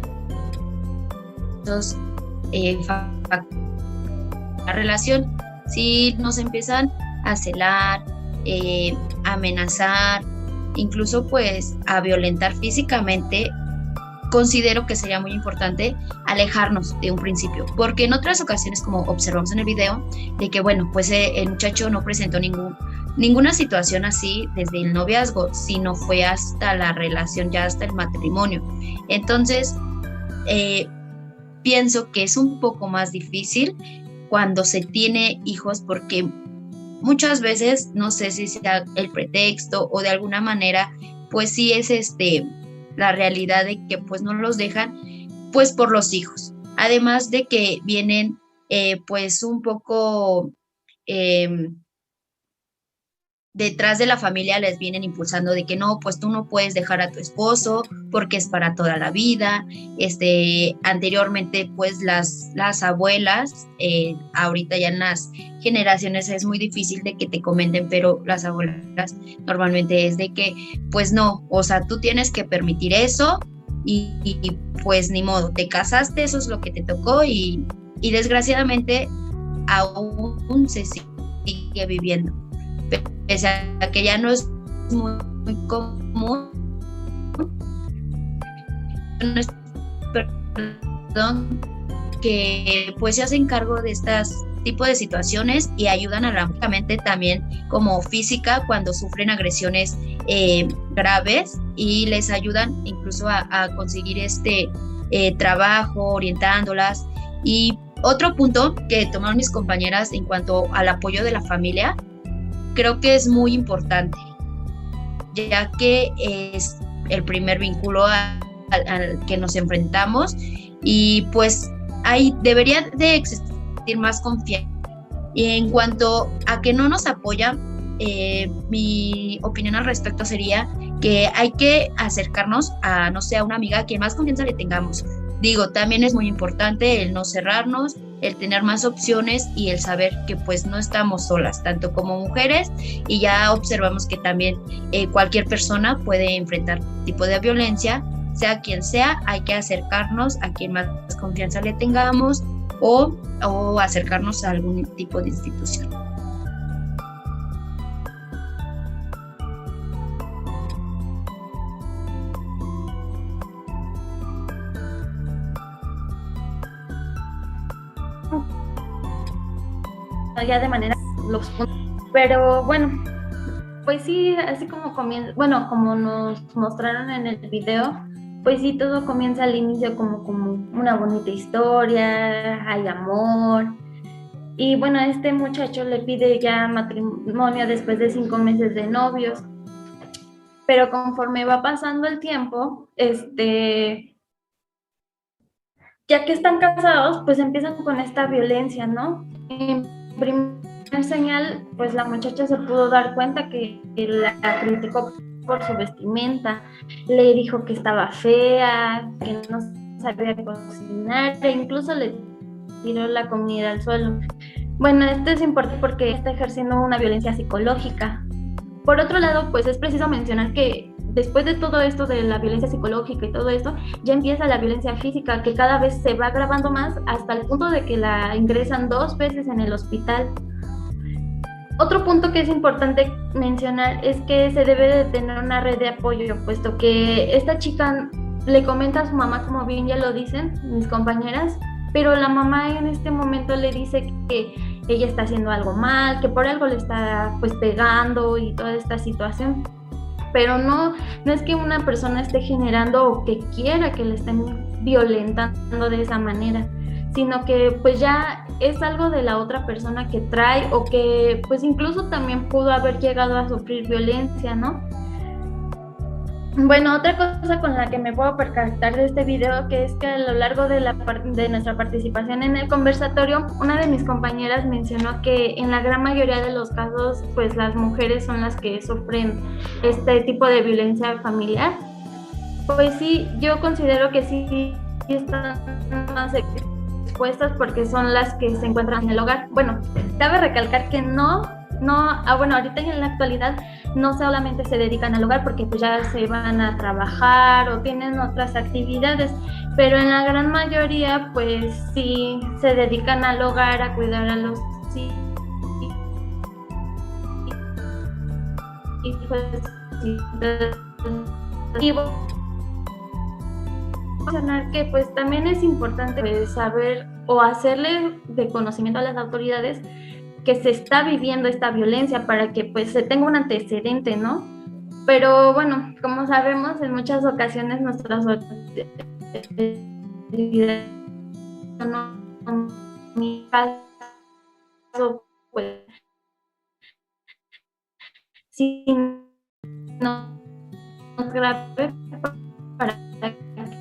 [SPEAKER 7] la relación. Si nos empiezan a celar, amenazar, incluso pues a violentar físicamente, considero que sería muy importante alejarnos de un principio, porque en otras ocasiones, como observamos en el video, de que bueno, pues el muchacho no presentó ninguna situación así desde el noviazgo, sino fue hasta la relación, ya hasta el matrimonio. Entonces, pienso que es un poco más difícil cuando se tiene hijos, porque muchas veces, no sé si sea el pretexto o de alguna manera, pues sí es la realidad de que pues no los dejan pues por los hijos, además de que vienen pues un poco detrás de la familia, les vienen impulsando de que no, pues tú no puedes dejar a tu esposo porque es para toda la vida. Anteriormente pues las abuelas, ahorita ya en las generaciones es muy difícil de que te comenten, pero las abuelas normalmente es de que pues no, o sea, tú tienes que permitir eso y pues ni modo, te casaste, eso es lo que te tocó y desgraciadamente aún se sigue viviendo. Pese a que ya no es muy común, que pues se hacen cargo de estas tipos de situaciones y ayudan a la mente también como física cuando sufren agresiones graves, y les ayudan incluso a conseguir trabajo, orientándolas. Y otro punto que tomaron mis compañeras en cuanto al apoyo de la familia, creo que es muy importante, ya que es el primer vínculo al que nos enfrentamos, y pues debería de existir más confianza. Y en cuanto a que no nos apoyan, mi opinión al respecto sería que hay que acercarnos a, no sé, a una amiga a quien más confianza le tengamos. Digo, también es muy importante el no cerrarnos, el tener más opciones y el saber que pues no estamos solas, tanto como mujeres, y ya observamos que también cualquier persona puede enfrentar tipo de violencia, sea quien sea. Hay que acercarnos a quien más confianza le tengamos o acercarnos a algún tipo de institución.
[SPEAKER 6] Ya de manera pero bueno, pues sí, así como comienza, bueno, como nos mostraron en el video, pues sí, todo comienza al inicio como una bonita historia, hay amor, y bueno, este muchacho le pide ya matrimonio después de 5 meses de novios, pero conforme va pasando el tiempo, ya que están casados, pues empiezan con esta violencia, ¿no? Primer señal, pues la muchacha se pudo dar cuenta que la criticó por su vestimenta, le dijo que estaba fea, que no sabía cocinar, e incluso le tiró la comida al suelo. Bueno, esto es importante porque está ejerciendo una violencia psicológica. Por otro lado, pues es preciso mencionar que después de todo esto de la violencia psicológica y todo esto, ya empieza la violencia física, que cada vez se va agravando más hasta el punto de que la ingresan 2 veces en el hospital. Otro punto que es importante mencionar es que se debe de tener una red de apoyo, puesto que esta chica le comenta a su mamá, como bien ya lo dicen mis compañeras, pero la mamá en este momento le dice que ella está haciendo algo mal, que por algo le está pues pegando y toda esta situación. Pero no es que una persona esté generando o que quiera que le estén violentando de esa manera, sino que pues ya es algo de la otra persona que trae o que pues incluso también pudo haber llegado a sufrir violencia, ¿no? Bueno, otra cosa con la que me puedo percatar de este video, que es que a lo largo de nuestra participación en el conversatorio, una de mis compañeras mencionó que en la gran mayoría de los casos, pues las mujeres son las que sufren este tipo de violencia familiar. Pues sí, yo considero que sí están más expuestas porque son las que se encuentran en el hogar. Bueno, cabe recalcar que bueno, ahorita en la actualidad no solamente se dedican al hogar porque pues ya se van a trabajar o tienen otras actividades, pero en la gran mayoría pues sí se dedican al hogar, a cuidar a los hijos y mencionar que pues también es importante saber o hacerle de conocimiento a las autoridades que se está viviendo esta violencia para que pues se tenga un antecedente, ¿no? Pero bueno, como sabemos, en muchas ocasiones nuestras autoridades mi caso pues si no es grave para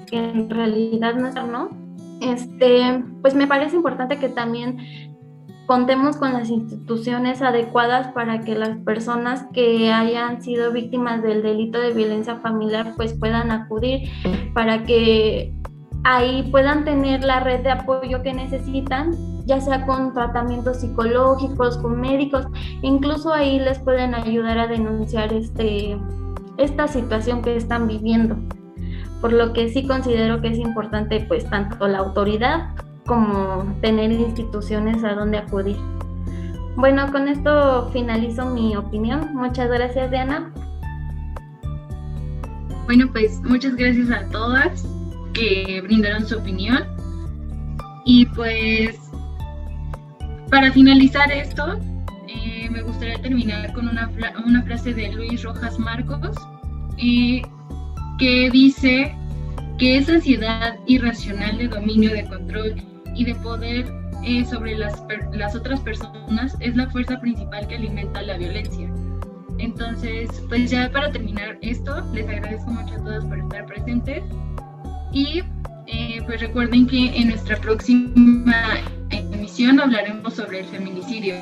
[SPEAKER 6] que en realidad no, pues me parece importante que también contemos con las instituciones adecuadas para que las personas que hayan sido víctimas del delito de violencia familiar pues puedan acudir, para que ahí puedan tener la red de apoyo que necesitan, ya sea con tratamientos psicológicos, con médicos, incluso ahí les pueden ayudar a denunciar esta situación que están viviendo. Por lo que sí considero que es importante pues tanto la autoridad como tener instituciones a donde acudir. Bueno, con esto finalizo mi opinión. Muchas gracias, Diana.
[SPEAKER 3] Bueno, pues muchas gracias a todas que brindaron su opinión. Y pues para finalizar esto, me gustaría terminar con una frase de Luis Rojas Marcos, que dice que esa ansiedad irracional de dominio, de control y de poder sobre las otras personas es la fuerza principal que alimenta la violencia. Entonces, pues ya para terminar esto, les agradezco mucho a todas por estar presentes y pues recuerden que en nuestra próxima emisión hablaremos sobre el feminicidio.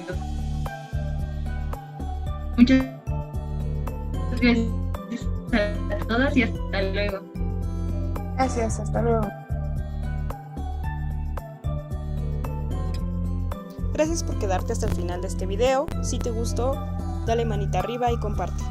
[SPEAKER 3] Muchas gracias a todas y hasta luego.
[SPEAKER 5] Gracias, hasta luego.
[SPEAKER 2] Gracias por quedarte hasta el final de este video. Si te gustó, dale manita arriba y comparte.